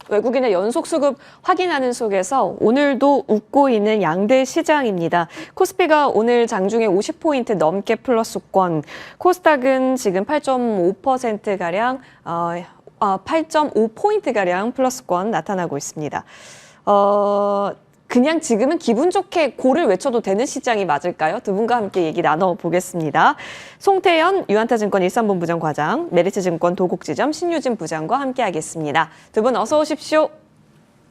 외국인의 연속 수급 확인하는 속에서 오늘도 웃고 있는 양대 시장입니다. 코스피가 오늘 장중에 50포인트 넘게 플러스권, 코스닥은 지금 8.5%가량, 8.5포인트가량 플러스권 나타나고 있습니다. 그냥 지금은 기분 좋게 고를 외쳐도 되는 시장이 맞을까요? 두 분과 함께 얘기 나눠보겠습니다. 송태현 유한타증권 일산본부장 과장, 메리츠증권 도곡지점 신유진 부장과 함께하겠습니다. 두 분 어서 오십시오.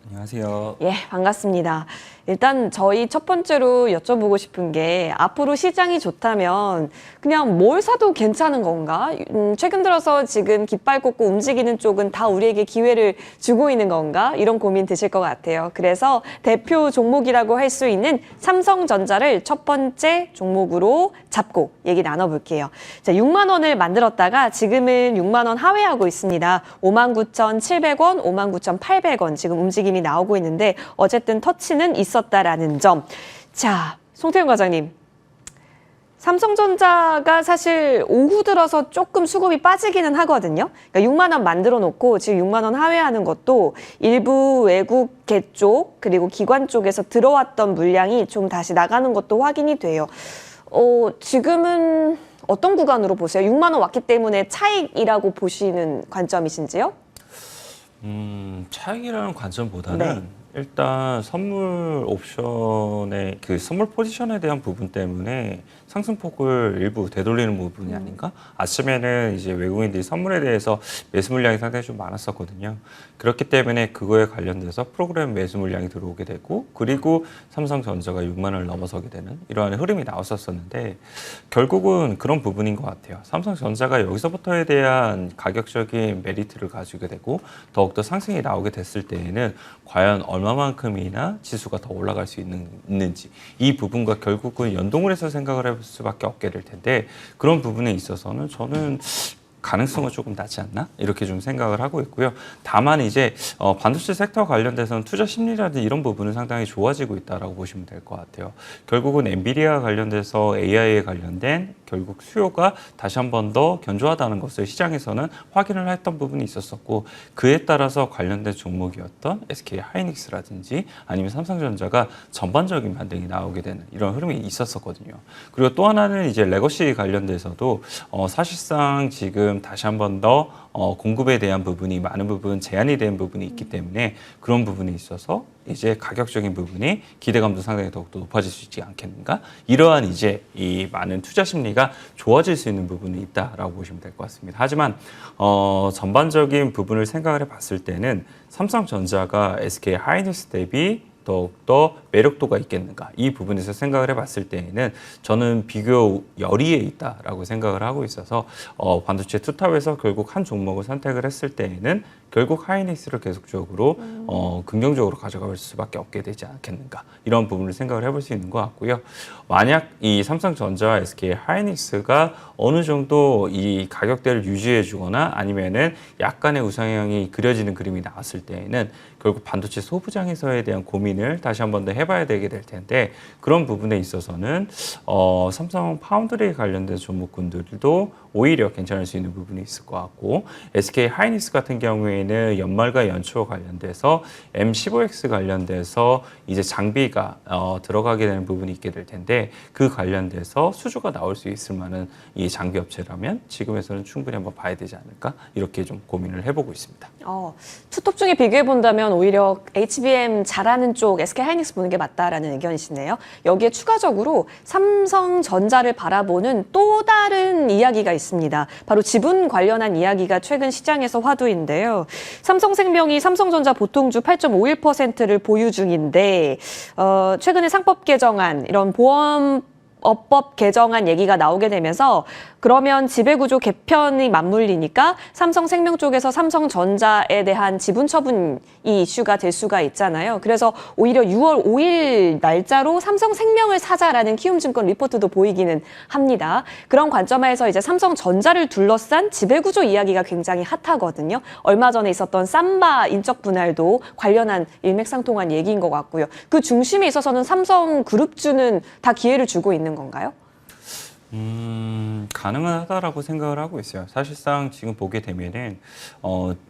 안녕하세요. 예, 반갑습니다. 일단 저희 첫 번째로 여쭤보고 싶은 게 앞으로 시장이 좋다면 그냥 뭘 사도 괜찮은 건가? 최근 들어서 지금 깃발 꽂고 움직이는 쪽은 다 우리에게 기회를 주고 있는 건가? 이런 고민 드실 것 같아요. 그래서 대표 종목이라고 할 수 있는 삼성전자를 첫 번째 종목으로 잡고 얘기 나눠볼게요. 자, 6만 원을 만들었다가 지금은 6만 원 하회하고 있습니다. 59,700원, 59,800원 지금 움직임이 나오고 있는데 어쨌든 터치는 있었다라는 점. 자, 송태현 과장님. 삼성전자가 사실 오후 들어서 조금 수급이 빠지기는 하거든요. 그러니까 6만 원 만들어 놓고 지금 6만 원 하회하는 것도 일부 외국계 쪽 그리고 기관 쪽에서 들어왔던 물량이 좀 다시 나가는 것도 확인이 돼요. 지금은 어떤 구간으로 보세요? 6만 원 왔기 때문에 차익이라고 보시는 관점이신지요? 차익이라는 관점보다는 네. 일단 선물 옵션의 그 선물 포지션에 대한 부분 때문에 상승폭을 일부 되돌리는 부분이 아닌가? 아침에는 이제 외국인들이 선물에 대해서 매수 물량이 상당히 좀 많았었거든요. 그렇기 때문에 그거에 관련돼서 프로그램 매수 물량이 들어오게 되고 그리고 삼성전자가 6만 원을 넘어서게 되는 이러한 흐름이 나왔었는데 결국은 그런 부분인 것 같아요. 삼성전자가 여기서부터에 대한 가격적인 메리트를 가지게 되고 더욱더 상승이 나오게 됐을 때에는 과연 얼마만큼이나 지수가 더 올라갈 수 있는지 이 부분과 결국은 연동을 해서 생각을 해볼 수밖에 없게 될 텐데 그런 부분에 있어서는 저는 가능성은 조금 낮지 않나? 이렇게 좀 생각을 하고 있고요. 다만 이제 반도체 섹터 관련돼서는 투자 심리라든지 이런 부분은 상당히 좋아지고 있다라고 보시면 될 것 같아요. 결국은 엔비디아 관련돼서 AI에 관련된 결국 수요가 다시 한 번 더 견조하다는 것을 시장에서는 확인을 했던 부분이 있었었고 그에 따라서 관련된 종목이었던 SK 하이닉스라든지 아니면 삼성전자가 전반적인 반등이 나오게 되는 이런 흐름이 있었었거든요. 그리고 또 하나는 이제 레거시 관련돼서도 사실상 지금 다시 한 번 더 공급에 대한 부분이 많은 부분 제한이 된 부분이 있기 때문에 그런 부분에 있어서 이제 가격적인 부분이 기대감도 상당히 더욱더 높아질 수 있지 않겠는가? 이러한 이제 이 많은 투자 심리가 좋아질 수 있는 부분이 있다라고 보시면 될 것 같습니다. 하지만 전반적인 부분을 생각을 해봤을 때는 삼성전자가 SK 하이닉스 대비 더욱더 매력도가 있겠는가 이 부분에서 생각을 해봤을 때에는 저는 비교 열의에 있다라고 생각을 하고 있어서 반도체 투탑에서 결국 한 종목을 선택을 했을 때에는 결국 하이닉스를 계속적으로 긍정적으로 가져갈 수밖에 없게 되지 않겠는가 이런 부분을 생각을 해볼 수 있는 것 같고요. 만약 이 삼성전자와 SK 하이닉스가 어느 정도 이 가격대를 유지해 주거나 아니면은 약간의 우상향이 그려지는 그림이 나왔을 때에는 결국 반도체 소부장에서에 대한 고민을 다시 한 번 더 해봐야 되게 될 텐데 그런 부분에 있어서는 삼성 파운드리 관련된 종목군들도 오히려 괜찮을 수 있는 부분이 있을 것 같고 SK 하이닉스 같은 경우에는 연말과 연초 관련돼서 M15X 관련돼서 이제 장비가 들어가게 되는 부분이 있게 될 텐데 그 관련돼서 수주가 나올 수 있을 만한 이 장비 업체라면 지금에서는 충분히 한번 봐야 되지 않을까 이렇게 좀 고민을 해보고 있습니다. 투톱 중에 비교해 본다면 오히려 HBM 잘하는 쪽 SK 하이닉스 보는 게 맞다라는 의견이시네요. 여기에 추가적으로 삼성전자를 바라보는 또 다른 이야기가 있습니다. 바로 지분 관련한 이야기가 최근 시장에서 화두인데요. 삼성생명이 삼성전자 보통주 8.51%를 보유 중인데 최근에 상법 개정안 이런 보험업법 개정안 얘기가 나오게 되면서 그러면 지배구조 개편이 맞물리니까 삼성생명 쪽에서 삼성전자에 대한 지분 처분이 이슈가 될 수가 있잖아요. 그래서 오히려 6월 5일 날짜로 삼성생명을 사자라는 키움증권 리포트도 보이기는 합니다. 그런 관점에서 이제 삼성전자를 둘러싼 지배구조 이야기가 굉장히 핫하거든요. 얼마 전에 있었던 삼바 인적 분할도 관련한 일맥상통한 얘기인 것 같고요. 그 중심에 있어서는 삼성그룹주는 다 기회를 주고 있는 건가요? 가능은 하다라고 생각을 하고 있어요. 사실상 지금 보게 되면은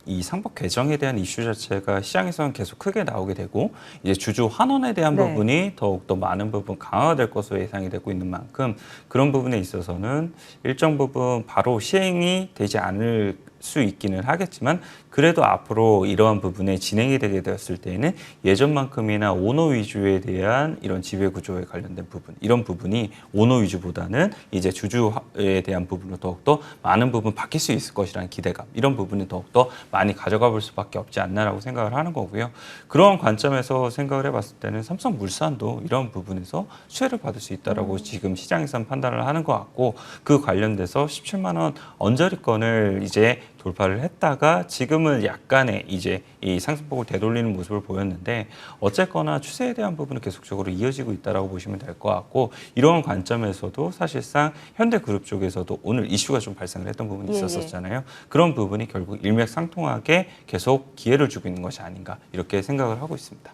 이 상법 개정에 대한 이슈 자체가 시장에서는 계속 크게 나오게 되고 이제 주주 환원에 대한 네. 부분이 더욱더 많은 부분 강화될 것으로 예상이 되고 있는 만큼 그런 부분에 있어서는 일정 부분 바로 시행이 되지 않을 수 있기는 하겠지만 그래도 앞으로 이러한 부분에 진행이 되게 되었을 때에는 예전만큼이나 오너 위주에 대한 이런 지배 구조에 관련된 부분 이런 부분이 오너 위주보다는 이제 주주에 대한 부분으로 더욱더 많은 부분 바뀔 수 있을 것이라는 기대감 이런 부분이 더욱더 많이 가져가 볼 수밖에 없지 않나라고 생각을 하는 거고요. 그런 관점에서 생각을 해봤을 때는 삼성물산도 이런 부분에서 수혜를 받을 수 있다라고 지금 시장에서는 판단을 하는 것 같고 그 관련돼서 17만 원 언저리권을 이제 돌파를 했다가 지금은 약간의 이제 이 상승폭을 되돌리는 모습을 보였는데 어쨌거나 추세에 대한 부분은 계속적으로 이어지고 있다라고 보시면 될 것 같고 이런 관점에서도 사실상 현대그룹 쪽에서도 오늘 이슈가 좀 발생을 했던 부분이 있었잖아요. 그런 부분이 결국 일맥상통하게 계속 기회를 주고 있는 것이 아닌가 이렇게 생각을 하고 있습니다.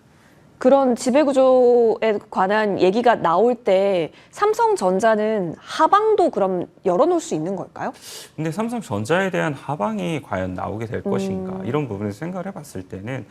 그런 지배구조에 관한 얘기가 나올 때 삼성전자는 하방도 그럼 열어놓을 수 있는 걸까요? 근데 삼성전자에 대한 하방이 과연 나오게 될 것인가 이런 부분에서 생각을 해봤을 때는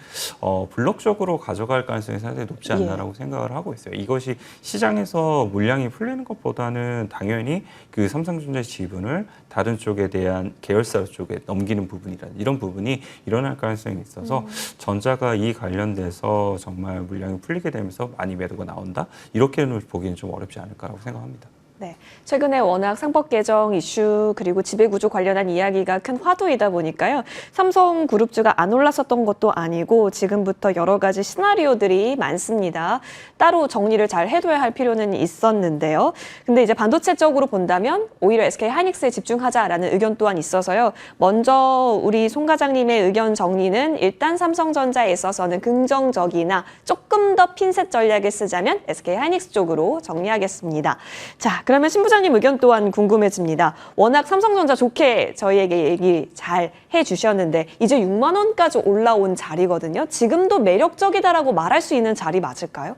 블록적으로 가져갈 가능성이 상당히 높지 않나라고 생각을 하고 있어요. 이것이 시장에서 물량이 풀리는 것보다는 당연히 그 삼성전자의 지분을 다른 쪽에 대한 계열사 쪽에 넘기는 부분이라 이런 부분이 일어날 가능성이 있어서 전자가 이 관련돼서 정말 물량이 풀리게 되면서 많이 매도가 나온다 이렇게는 보기는 좀 어렵지 않을까라고 생각합니다. 네, 최근에 워낙 상법 개정 이슈 그리고 지배구조 관련한 이야기가 큰 화두이다 보니까요. 삼성그룹주가 안 올랐었던 것도 아니고 지금부터 여러 가지 시나리오들이 많습니다. 따로 정리를 잘 해둬야 할 필요는 있었는데요. 근데 이제 반도체 쪽으로 본다면 오히려 SK하이닉스에 집중하자라는 의견 또한 있어서요. 먼저 우리 송 과장님의 의견 정리는 일단 삼성전자에 있어서는 긍정적이나 조금 더 핀셋 전략을 쓰자면 SK하이닉스 쪽으로 정리하겠습니다. 자, 그러면 신 부장님 의견 또한 궁금해집니다. 워낙 삼성전자 좋게 저희에게 얘기 잘 해주셨는데 이제 6만 원까지 올라온 자리거든요. 지금도 매력적이다라고 말할 수 있는 자리 맞을까요?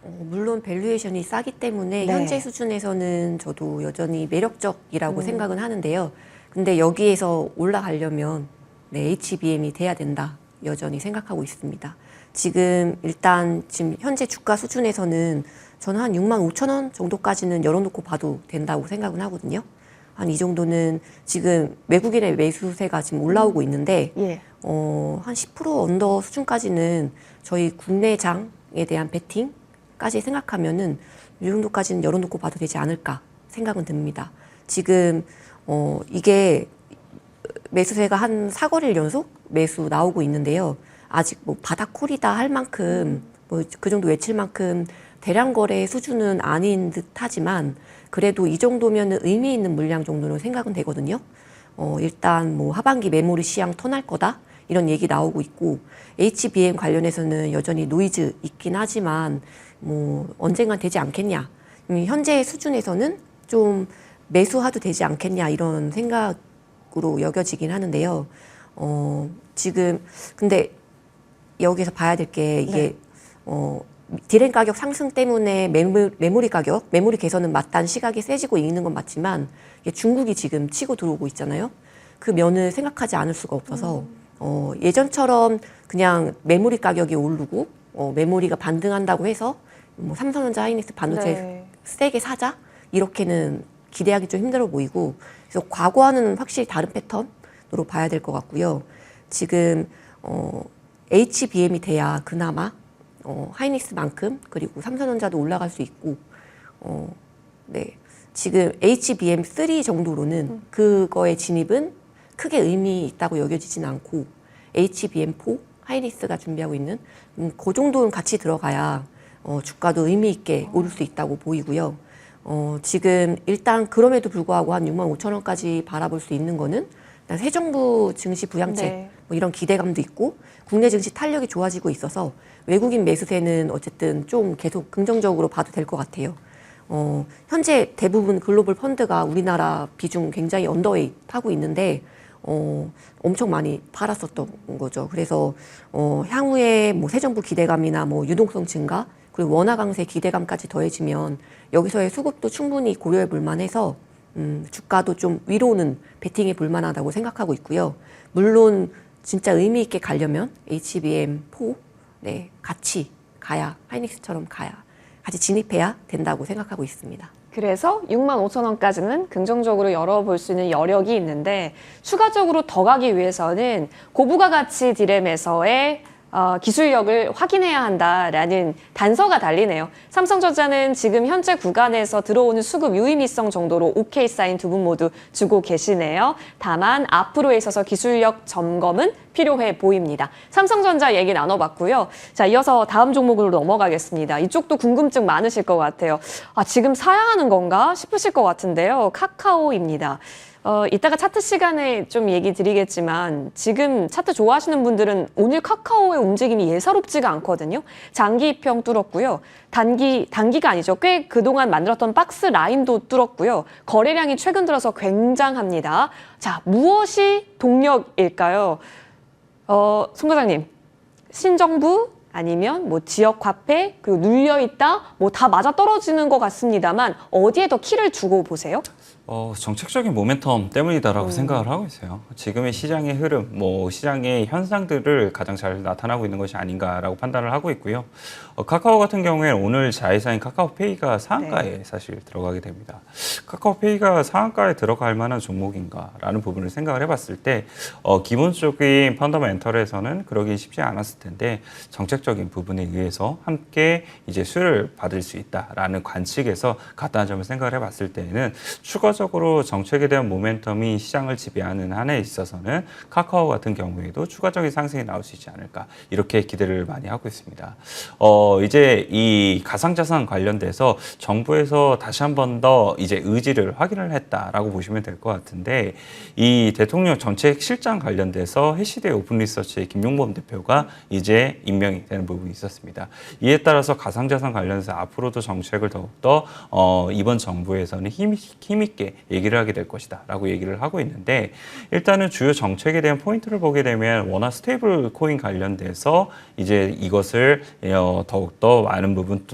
물론 밸류에이션이 싸기 때문에 네. 현재 수준에서는 저도 여전히 매력적이라고 생각은 하는데요. 근데 여기에서 올라가려면 HBM이 돼야 된다. 여전히 생각하고 있습니다. 지금 현재 주가 수준에서는 저는 한 6만 5천 원 정도까지는 열어놓고 봐도 된다고 생각은 하거든요. 한 이 정도는 지금 외국인의 매수세가 지금 올라오고 있는데 한 10% 언더 수준까지는 저희 국내장에 대한 베팅까지 생각하면은 이 정도까지는 열어놓고 봐도 되지 않을까 생각은 듭니다. 지금 이게 매수세가 한 4거래일 연속 매수 나오고 있는데요. 아직 뭐 바닥콜이다 할 만큼 뭐 그 정도 외칠 만큼 대량 거래 수준은 아닌 듯하지만 그래도 이 정도면은 의미 있는 물량 정도는 생각은 되거든요. 일단 뭐 하반기 메모리 시장 턴할 거다 이런 얘기 나오고 있고 HBM 관련해서는 여전히 노이즈 있긴 하지만 뭐 언젠간 되지 않겠냐. 현재 수준에서는 좀 매수해도 되지 않겠냐 이런 생각으로 여겨지긴 하는데요. 지금 근데 여기서 봐야 될 게 이게 디램 가격 상승 때문에 메모리 가격, 메모리 개선은 맞다는 시각이 세지고 있는 건 맞지만 이게 중국이 지금 치고 들어오고 있잖아요. 그 면을 생각하지 않을 수가 없어서 예전처럼 그냥 메모리 가격이 오르고 메모리가 반등한다고 해서 뭐 삼성전자, 하이닉스 반도체 세게 사자 이렇게는 기대하기 좀 힘들어 보이고 그래서 과거와는 확실히 다른 패턴으로 봐야 될 것 같고요. 지금 HBM이 돼야 그나마 하이닉스만큼 그리고 삼성전자도 올라갈 수 있고 네 지금 HBM3 정도로는 그거의 진입은 크게 의미 있다고 여겨지진 않고 HBM4 하이닉스가 준비하고 있는 그 정도는 같이 들어가야 주가도 의미 있게 오를 수 있다고 보이고요. 지금 일단 그럼에도 불구하고 한 6만 5천 원까지 바라볼 수 있는 거는 일단 새 정부 증시 부양책 뭐 이런 기대감도 있고 국내 증시 탄력이 좋아지고 있어서 외국인 매수세는 어쨌든 좀 계속 긍정적으로 봐도 될 것 같아요. 현재 대부분 글로벌 펀드가 우리나라 비중 굉장히 언더웨이트 하고 있는데 엄청 많이 팔았었던 거죠. 그래서 향후에 뭐 새 정부 기대감이나 뭐 유동성 증가 그리고 원화 강세 기대감까지 더해지면 여기서의 수급도 충분히 고려해 볼 만해서 주가도 좀 위로는 베팅해 볼 만하다고 생각하고 있고요. 물론 진짜 의미 있게 가려면 HBM4 네, 같이 가야 하이닉스처럼 가야 같이 진입해야 된다고 생각하고 있습니다. 그래서 65,000원까지는 긍정적으로 열어볼 수 있는 여력이 있는데 추가적으로 더 가기 위해서는 고부가 가치 디램에서의 기술력을 확인해야 한다라는 단서가 달리네요. 삼성전자는 지금 현재 구간에서 들어오는 수급 유의미성 정도로 오케이 사인 두 분 모두 주고 계시네요. 다만 앞으로에 있어서 기술력 점검은 필요해 보입니다. 삼성전자 얘기 나눠봤고요. 자, 이어서 다음 종목으로 넘어가겠습니다. 이쪽도 궁금증 많으실 것 같아요. 지금 사야 하는 건가 싶으실 것 같은데요. 카카오입니다. 이따가 차트 시간에 좀 얘기 드리겠지만 지금 차트 좋아하시는 분들은 오늘 카카오의 움직임이 예사롭지가 않거든요. 장기 입형 뚫었고요. 단기가 아니죠. 꽤 그동안 만들었던 박스 라인도 뚫었고요. 거래량이 최근 들어서 굉장합니다. 자, 무엇이 동력일까요? 송 과장님, 신정부 아니면 뭐 지역 화폐 그리고 눌려 있다 뭐 다 맞아 떨어지는 것 같습니다만 어디에 더 키를 두고 보세요? 정책적인 모멘텀 때문이다라고 생각을 하고 있어요. 지금의 시장의 흐름, 시장의 현상들을 가장 잘 나타나고 있는 것이 아닌가라고 판단을 하고 있고요. 카카오 같은 경우에는 오늘 자회사인 카카오페이가 상한가에 사실 들어가게 됩니다. 카카오페이가 상한가에 들어갈 만한 종목인가라는 부분을 생각을 해봤을 때 기본적인 펀더멘털에서는 그러긴 쉽지 않았을 텐데 정책적인 부분에 의해서 함께 이제 수혜를 받을 수 있다라는 관측에서 같다는 점을 생각을 해봤을 때에는 추가적으로 정책에 대한 모멘텀이 시장을 지배하는 한에 있어서는 카카오 같은 경우에도 추가적인 상승이 나올 수 있지 않을까 이렇게 기대를 많이 하고 있습니다. 이제 이 가상자산 관련돼서 정부에서 다시 한 번 더 이제 의지를 확인을 했다라고 보시면 될 것 같은데 이 대통령 정책 실장 관련돼서 해시대 오픈리서치의 김용범 대표가 이제 임명이 되는 부분이 있었습니다. 이에 따라서 가상자산 관련해서 앞으로도 정책을 더욱더 이번 정부에서는 힘있게 얘기를 하게 될 것이다 라고 얘기를 하고 있는데 일단은 주요 정책에 대한 포인트를 보게 되면 워낙 스테이블 코인 관련돼서 이제 이것을 더욱더 많은 부분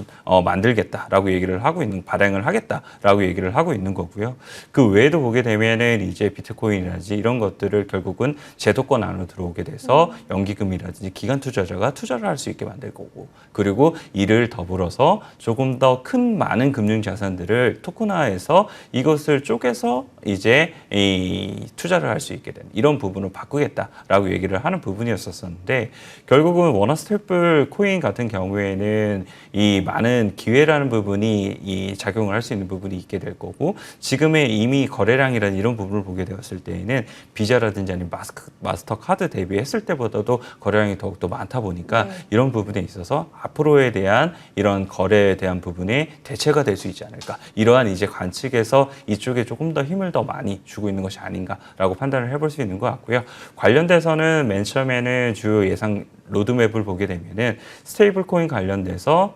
만들겠다라고 얘기를 하고 있는 발행을 하겠다라고 얘기를 하고 있는 거고요. 그 외에도 보게 되면은 이제 비트코인이라든지 이런 것들을 결국은 제도권 안으로 들어오게 돼서 연기금이라든지 기관 투자자가 투자를 할 수 있게 만들 거고 그리고 이를 더불어서 조금 더 큰 많은 금융 자산들을 토큰화해서 이것을 쪼개서 이제 이 투자를 할 수 있게 된 이런 부분을 바꾸겠다라고 얘기를 하는 부분이었었는데 결국은 워낙 스테이블 코인 같은 경우에는 이 많은 기회라는 부분이 이 작용을 할 수 있는 부분이 있게 될 거고 지금의 이미 거래량이라는 이런 부분을 보게 되었을 때에는 비자라든지 아니면 마스터카드 대비했을 때보다도 거래량이 더욱더 많다 보니까 이런 부분에 있어서 앞으로에 대한 이런 거래에 대한 부분에 대체가 될 수 있지 않을까 이러한 이제 관측에서 이쪽에 조금 더 힘을 더 많이 주고 있는 것이 아닌가라고 판단을 해볼 수 있는 것 같고요. 관련돼서는 맨 처음에는 주요 예상 로드맵을 보게 되면은 스테이블 코인 관련돼서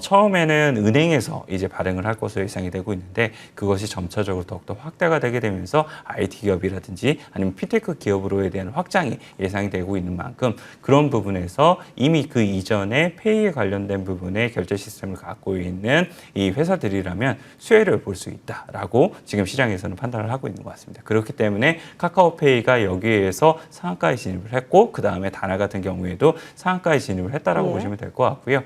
처음에는 은행에서 이제 발행을 할 것으로 예상이 되고 있는데 그것이 점차적으로 더욱더 확대가 되게 되면서 IT 기업이라든지 아니면 피테크 기업으로에 대한 확장이 예상이 되고 있는 만큼 그런 부분에서 이미 그 이전에 페이에 관련된 부분의 결제 시스템을 갖고 있는 이 회사들이라면 수혜를 볼 수 있다라고 지금 시장에서는 판단을 하고 있는 것 같습니다. 그렇기 때문에 카카오페이가 여기에서 상한가에 진입을 했고 그 다음에 다나 같은 경우에도 상한가에 진입을 했다라고 보시면 될 것 같고요.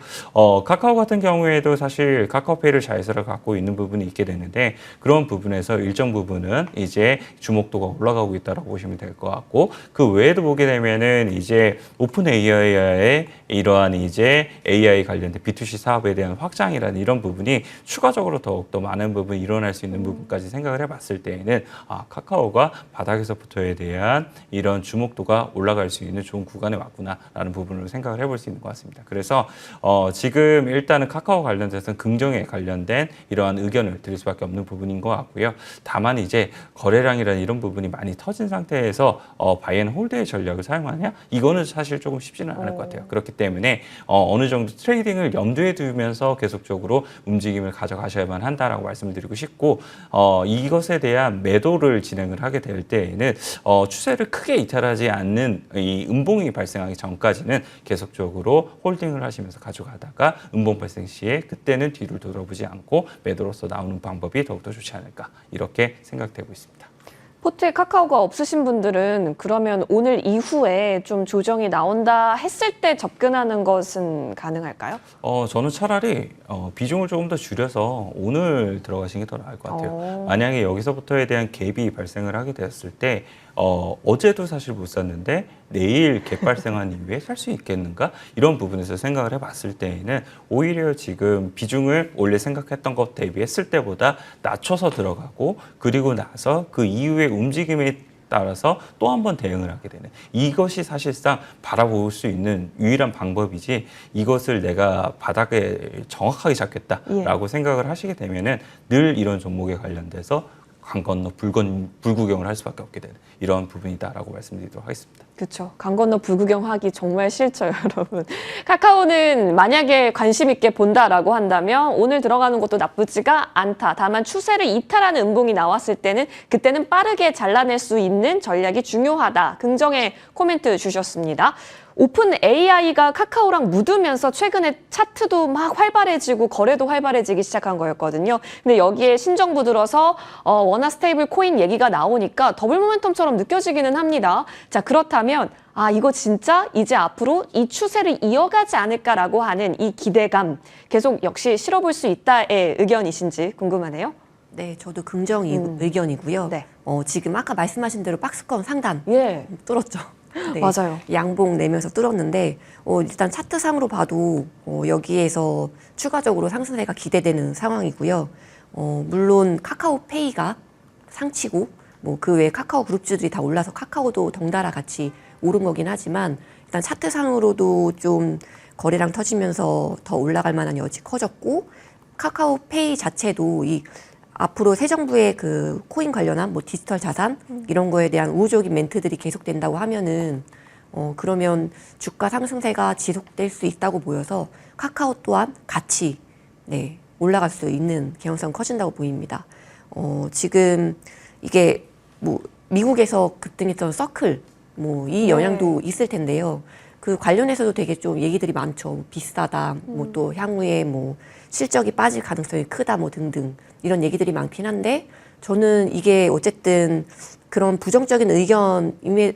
카카오 같은 경우에도 사실 카카오페이를 자회사를 갖고 있는 부분이 있게 되는데 그런 부분에서 일정 부분은 이제 주목도가 올라가고 있다라고 보시면 될 것 같고 그 외에도 보게 되면은 이제 오픈 AI의 이러한 이제 AI 관련된 B2C 사업에 대한 확장이라는 이런 부분이 추가적으로 더욱더 많은 부분이 일어날 수 있는 부분까지 생각을 해봤을 때에는 카카오가 바닥에서부터에 대한 이런 주목도가 올라갈 수 있는 좋은 구간에 왔구나라는 부분을 생각을 해볼 수 있는 것 같습니다. 그래서 지금 일단은 카카오 관련돼서는 긍정에 관련된 이러한 의견을 드릴 수밖에 없는 부분인 것 같고요. 다만 이제 거래량이라는 이런 부분이 많이 터진 상태에서 바이앤홀드의 전략을 사용하냐? 이거는 사실 조금 쉽지는 않을 것 같아요. 그렇기 때문에 어느 정도 트레이딩을 염두에 두면서 계속적으로 움직임을 가져가셔야만 한다라고 말씀을 드리고 싶고 이것에 대한 매도를 진행을 하게 될 때에는 추세를 크게 이탈하지 않는 이 음봉이 발생하기 전까지 전까지는 계속적으로 홀딩을 하시면서 가져가다가 음봉 발생 시에 그때는 뒤를 돌아보지 않고 매도로서 나오는 방법이 더욱더 좋지 않을까 이렇게 생각되고 있습니다. 포트에 카카오가 없으신 분들은 그러면 오늘 이후에 좀 조정이 나온다 했을 때 접근하는 것은 가능할까요? 저는 차라리 비중을 조금 더 줄여서 오늘 들어가시는 게 더 나을 것 같아요. 만약에 여기서부터에 대한 갭이 발생을 하게 되었을 때 어제도 사실 못 샀는데 내일 갭 발생한 이후에 살 수 있겠는가? 이런 부분에서 생각을 해봤을 때에는 오히려 지금 비중을 원래 생각했던 것 대비했을 때보다 낮춰서 들어가고 그리고 나서 그 이후에 움직임에 따라서 또 한 번 대응을 하게 되는 이것이 사실상 바라볼 수 있는 유일한 방법이지 이것을 내가 바닥에 정확하게 잡겠다라고 생각을 하시게 되면은 늘 이런 종목에 관련돼서 강 건너 불구경을 할 수밖에 없게 되는 이런 부분이다라고 말씀드리도록 하겠습니다. 그렇죠. 강 건너 불구경하기 정말 싫죠, 여러분. 카카오는 만약에 관심 있게 본다라고 한다면 오늘 들어가는 것도 나쁘지가 않다. 다만 추세를 이탈하는 음봉이 나왔을 때는 그때는 빠르게 잘라낼 수 있는 전략이 중요하다. 긍정의 코멘트 주셨습니다. 오픈 AI가 카카오랑 묻으면서 최근에 차트도 막 활발해지고 거래도 활발해지기 시작한 거였거든요. 근데 여기에 신정부 들어서 원화 스테이블 코인 얘기가 나오니까 더블 모멘텀처럼 느껴지기는 합니다. 자, 그렇다면 이거 진짜 이제 앞으로 이 추세를 이어가지 않을까라고 하는 이 기대감 계속 역시 실어볼 수 있다의 의견이신지 궁금하네요. 네, 저도 긍정 의견이고요. 네. 지금 아까 말씀하신 대로 박스권 상단 예, 뚫었죠. 네, 맞아요. 양봉 내면서 뚫었는데 일단 차트상으로 봐도 여기에서 추가적으로 상승세가 기대되는 상황이고요. 물론 카카오페이가 상치고 뭐 그 외에 카카오 그룹주들이 다 올라서 카카오도 덩달아 같이 오른 거긴 하지만 일단 차트상으로도 좀 거래량 터지면서 더 올라갈 만한 여지 커졌고 카카오페이 자체도 이 앞으로 새 정부의 그 코인 관련한 뭐 디지털 자산 이런 거에 대한 우호적인 멘트들이 계속된다고 하면은 그러면 주가 상승세가 지속될 수 있다고 보여서 카카오 또한 같이 올라갈 수 있는 개연성 커진다고 보입니다. 지금 이게 뭐 미국에서 급등했던 서클 뭐 이 영향도 있을 텐데요. 그 관련해서도 되게 좀 얘기들이 많죠. 비싸다, 뭐 또 향후에 뭐 실적이 빠질 가능성이 크다, 뭐 등등 이런 얘기들이 많긴 한데 저는 이게 어쨌든 그런 부정적인 의견이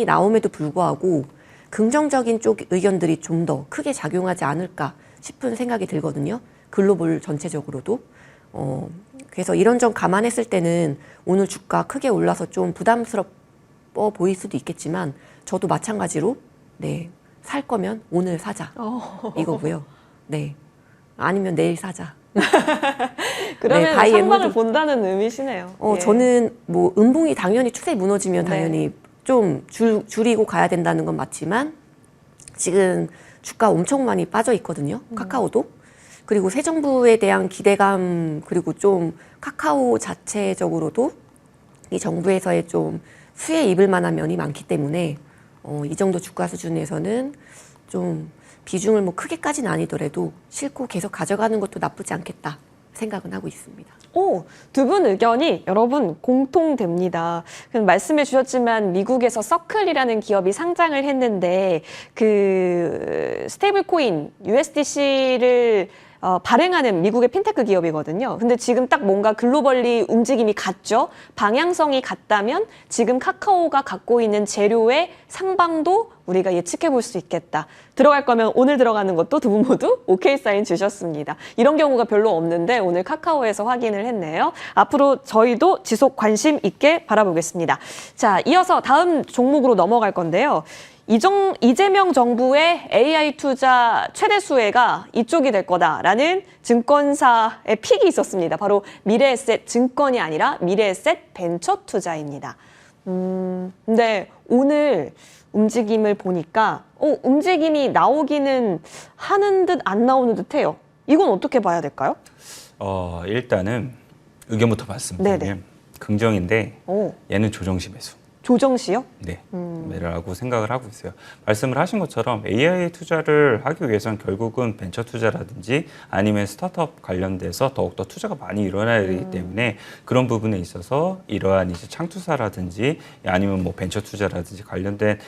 나옴에도 불구하고 긍정적인 쪽 의견들이 좀 더 크게 작용하지 않을까 싶은 생각이 들거든요. 글로벌 전체적으로도. 그래서 이런 점 감안했을 때는 오늘 주가 크게 올라서 좀 부담스러워 보일 수도 있겠지만 저도 마찬가지로 살 거면 오늘 사자 이거고요. 네, 아니면 내일 사자. 그러면 바이 상방을 앤 본다는 의미시네요. 예. 저는 뭐 음봉이 당연히 추세 무너지면 당연히 좀 줄이고 가야 된다는 건 맞지만 지금 주가 엄청 많이 빠져 있거든요. 카카오도. 그리고 새 정부에 대한 기대감 그리고 좀 카카오 자체적으로도 이 정부에서의 좀 수혜 입을 만한 면이 많기 때문에 이 정도 주가 수준에서는 좀 비중을 뭐 크게까지는 아니더라도 실고 계속 가져가는 것도 나쁘지 않겠다 생각은 하고 있습니다. 두 분 의견이 여러분 공통됩니다. 말씀해 주셨지만 미국에서 서클이라는 기업이 상장을 했는데 그 스테이블 코인 USDC를 발행하는 미국의 핀테크 기업이거든요. 근데 지금 딱 뭔가 글로벌리 움직임이 같죠? 방향성이 같다면 지금 카카오가 갖고 있는 재료의 상방도 우리가 예측해 볼 수 있겠다. 들어갈 거면 오늘 들어가는 것도 두 분 모두 오케이 사인 주셨습니다. 이런 경우가 별로 없는데 오늘 카카오에서 확인을 했네요. 앞으로 저희도 지속 관심 있게 바라보겠습니다. 자, 이어서 다음 종목으로 넘어갈 건데요. 이재명 정부의 AI 투자 최대 수혜가 이쪽이 될 거다라는 증권사의 픽이 있었습니다. 바로 미래에셋 증권이 아니라 미래에셋 벤처 투자입니다. 근데 오늘 움직임을 보니까 움직임이 나오기는 하는 듯 안 나오는 듯 해요. 이건 어떻게 봐야 될까요? 일단은 의견부터 말씀드리면 긍정인데 얘는 조정시 매수. 조정 시요? 네, 라고 생각을 하고 있어요. 말씀을 하신 것처럼 AI 투자를 하기 위해서는 결국은 벤처 투자라든지 아니면 스타트업 관련돼서 더욱더 투자가 많이 일어나야 되기 때문에 그런 부분에 있어서 이러한 이제 창투사라든지 아니면 뭐 벤처 투자라든지 관련된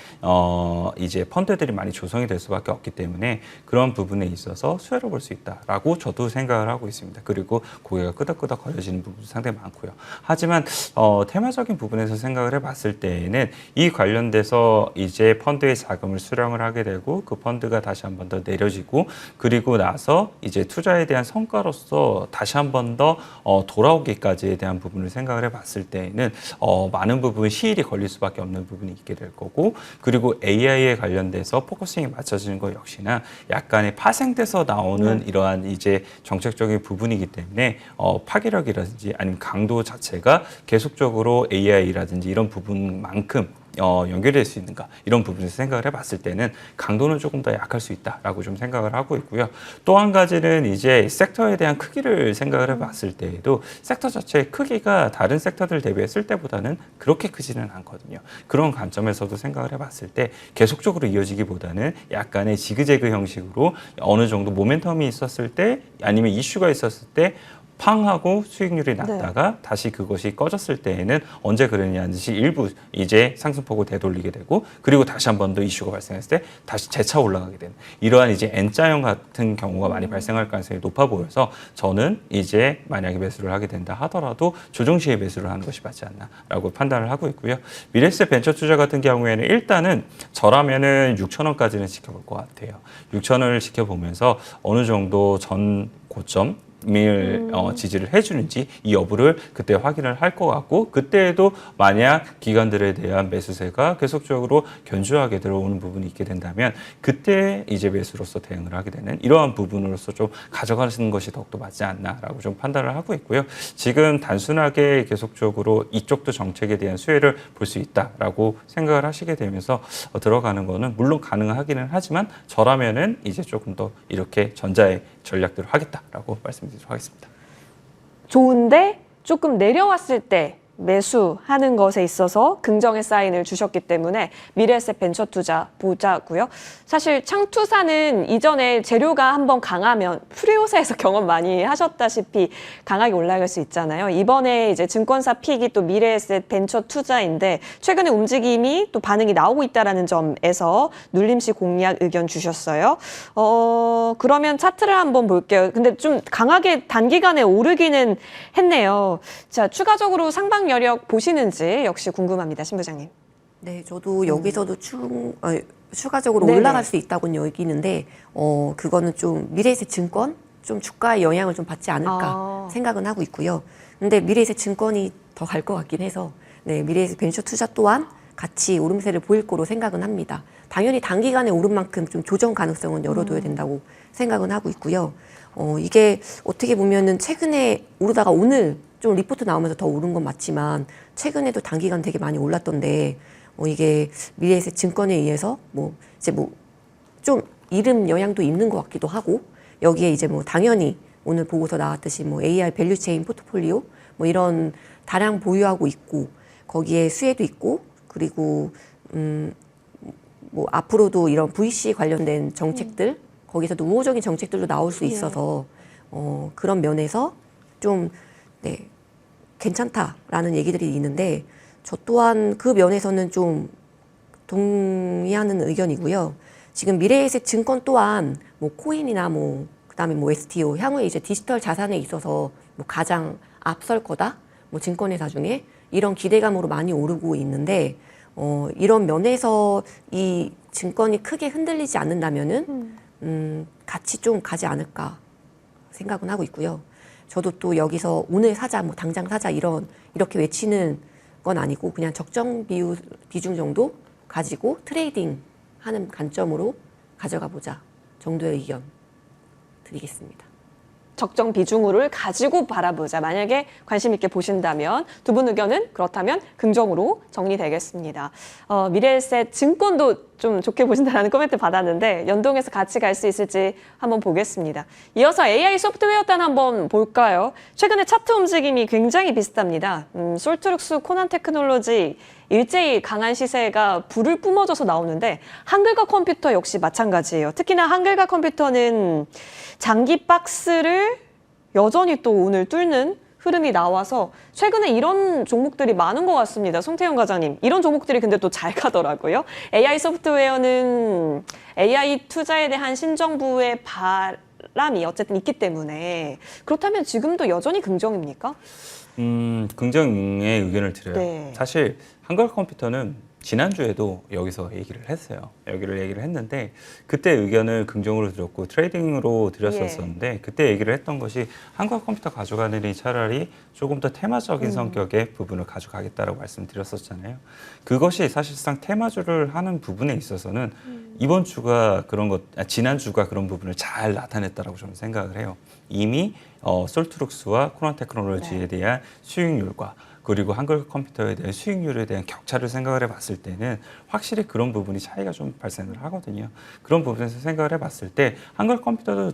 이제 펀드들이 많이 조성이 될 수밖에 없기 때문에 그런 부분에 있어서 수혜를 볼 수 있다라고 저도 생각을 하고 있습니다. 그리고 고개가 끄덕끄덕 거려지는 부분도 상당히 많고요. 하지만 테마적인 부분에서 생각을 해봤을 때에는 이 관련돼서 이제 펀드의 자금을 수령을 하게 되고 그 펀드가 다시 한 번 더 내려지고 그리고 나서 이제 투자에 대한 성과로서 다시 한 번 더 돌아오기까지에 대한 부분을 생각을 해봤을 때에는 많은 부분 시일이 걸릴 수밖에 없는 부분이 있게 될 거고 그리고 AI에 관련돼서 포커싱이 맞춰지는 것 역시나 약간의 파생돼서 나오는 이러한 이제 정책적인 부분이기 때문에 파괴력이라든지 아니면 강도 자체가 계속적으로 AI라든지 이런 부분만큼 연결될 수 있는가 이런 부분에서 생각을 해봤을 때는 강도는 조금 더 약할 수 있다라고 좀 생각을 하고 있고요. 또 한 가지는 이제 섹터에 대한 크기를 생각을 해봤을 때에도 섹터 자체의 크기가 다른 섹터들 대비했을 때보다는 그렇게 크지는 않거든요. 그런 관점에서도 생각을 해봤을 때 계속적으로 이어지기보다는 약간의 지그재그 형식으로 어느 정도 모멘텀이 있었을 때 아니면 이슈가 있었을 때 팡 하고 수익률이 났다가 다시 그것이 꺼졌을 때에는 언제 그러냐는 듯이 일부 이제 상승폭을 되돌리게 되고 그리고 다시 한 번 더 이슈가 발생했을 때 다시 재차 올라가게 되는 이러한 이제 N자형 같은 경우가 많이 발생할 가능성이 높아 보여서 저는 이제 만약에 매수를 하게 된다 하더라도 조정 시에 매수를 하는 것이 맞지 않나라고 판단을 하고 있고요. 미래에셋 벤처 투자 같은 경우에는 일단은 저라면은 6,000원까지는 지켜볼 것 같아요. 6,000원을 지켜보면서 어느 정도 전 고점 밀 지지를 해주는지 이 여부를 그때 확인을 할 것 같고 그때에도 만약 기관들에 대한 매수세가 계속적으로 견조하게 들어오는 부분이 있게 된다면 그때 이제 매수로서 대응을 하게 되는 이러한 부분으로서 좀 가져가시는 것이 더욱더 맞지 않나라고 좀 판단을 하고 있고요. 지금 단순하게 계속적으로 이쪽도 정책에 대한 수혜를 볼 수 있다라고 생각을 하시게 되면서 들어가는 거는 물론 가능하기는 하지만 저라면은 이제 조금 더 이렇게 전자의 전략대로 하겠다라고 말씀드리도록 하겠습니다. 좋은데 조금 내려왔을 때 매수하는 것에 있어서 긍정의 사인을 주셨기 때문에 미래에셋 벤처 투자 보자고요. 사실 창투사는 이전에 재료가 한번 강하면 프리오사에서 경험 많이 하셨다시피 강하게 올라갈 수 있잖아요. 이번에 이제 증권사 픽이 또 미래에셋 벤처 투자인데 최근에 움직임이 또 반응이 나오고 있다라는 점에서 눌림시 공략 의견 주셨어요. 그러면 차트를 한번 볼게요. 근데 좀 강하게 단기간에 오르기는 했네요. 자, 추가적으로 상방 여력 보시는지 역시 궁금합니다, 신 부장님. 네, 저도 여기서도 추가적으로 네네. 올라갈 수 있다고 여기는데 그거는 좀 미래에셋 증권 좀 주가의 영향을 좀 받지 않을까 생각은 하고 있고요. 근데 미래에셋 증권이 더 갈 것 같긴 해서 네, 미래에셋 벤처 투자 또한 같이 오름세를 보일 거로 생각은 합니다. 당연히 단기간에 오른 만큼 좀 조정 가능성은 열어둬야 된다고 생각은 하고 있고요. 이게 어떻게 보면은 최근에 오르다가 오늘 좀 리포트 나오면서 더 오른 건 맞지만 최근에도 단기간 되게 많이 올랐던데 이게 미래에셋 증권에 의해서 좀 이름 영향도 있는 것 같기도 하고 여기에 이제 당연히 오늘 보고서 나왔듯이 AI 밸류체인 포트폴리오 이런 다량 보유하고 있고 거기에 수혜도 있고 그리고 앞으로도 이런 VC 관련된 정책들 거기서도 우호적인 정책들도 나올 수 있어서 그런 면에서 좀 네, 괜찮다라는 얘기들이 있는데 저 또한 그 면에서는 좀 동의하는 의견이고요. 지금 미래에셋 증권 또한 코인이나 그다음에 STO 향후에 이제 디지털 자산에 있어서 가장 앞설 거다. 증권회사 중에 이런 기대감으로 많이 오르고 있는데 이런 면에서 이 증권이 크게 흔들리지 않는다면은 같이 좀 가지 않을까 생각은 하고 있고요. 저도 또 여기서 오늘 사자, 당장 사자 이렇게 외치는 건 아니고 그냥 적정 비중 정도 가지고 트레이딩 하는 관점으로 가져가 보자 정도의 의견 드리겠습니다. 적정 비중을 가지고 바라보자. 만약에 관심 있게 보신다면 두 분 의견은 그렇다면 긍정으로 정리되겠습니다. 미래에셋 증권도 좀 좋게 보신다라는 코멘트 받았는데 연동해서 같이 갈 수 있을지 한번 보겠습니다. 이어서 AI 소프트웨어 단 한번 볼까요? 최근에 차트 움직임이 굉장히 비슷합니다. 솔트룩스, 코난 테크놀로지 일제히 강한 시세가 불을 뿜어져서 나오는데 한글과 컴퓨터 역시 마찬가지예요. 특히나 한글과 컴퓨터는 장기 박스를 여전히 또 오늘 뚫는 흐름이 나와서 최근에 이런 종목들이 많은 것 같습니다. 송태용 과장님, 이런 종목들이 근데 또 잘 가더라고요. AI 소프트웨어는 AI 투자에 대한 신정부의 바람이 어쨌든 있기 때문에 그렇다면 지금도 여전히 긍정입니까? 긍정의 의견을 드려요. 네. 사실 한글 컴퓨터는 지난주에도 여기서 얘기를 했어요. 여기를 얘기를 했는데 그때 의견을 긍정으로 드렸고 트레이딩으로 드렸었는데 그때 얘기를 했던 것이 한글 컴퓨터 가져가느니 차라리 조금 더 테마적인 성격의 부분을 가져가겠다라고 말씀드렸었잖아요. 그것이 사실상 테마주를 하는 부분에 있어서는 이번 주가 그런 것, 지난주가 그런 부분을 잘 나타냈다라고 저는 생각을 해요. 이미 솔트룩스와 코난 테크놀로지에 대한 수익률과 그리고 한글 컴퓨터에 대한 수익률에 대한 격차를 생각을 해봤을 때는 확실히 그런 부분이 차이가 좀 발생을 하거든요. 그런 부분에서 생각을 해봤을 때 한글 컴퓨터도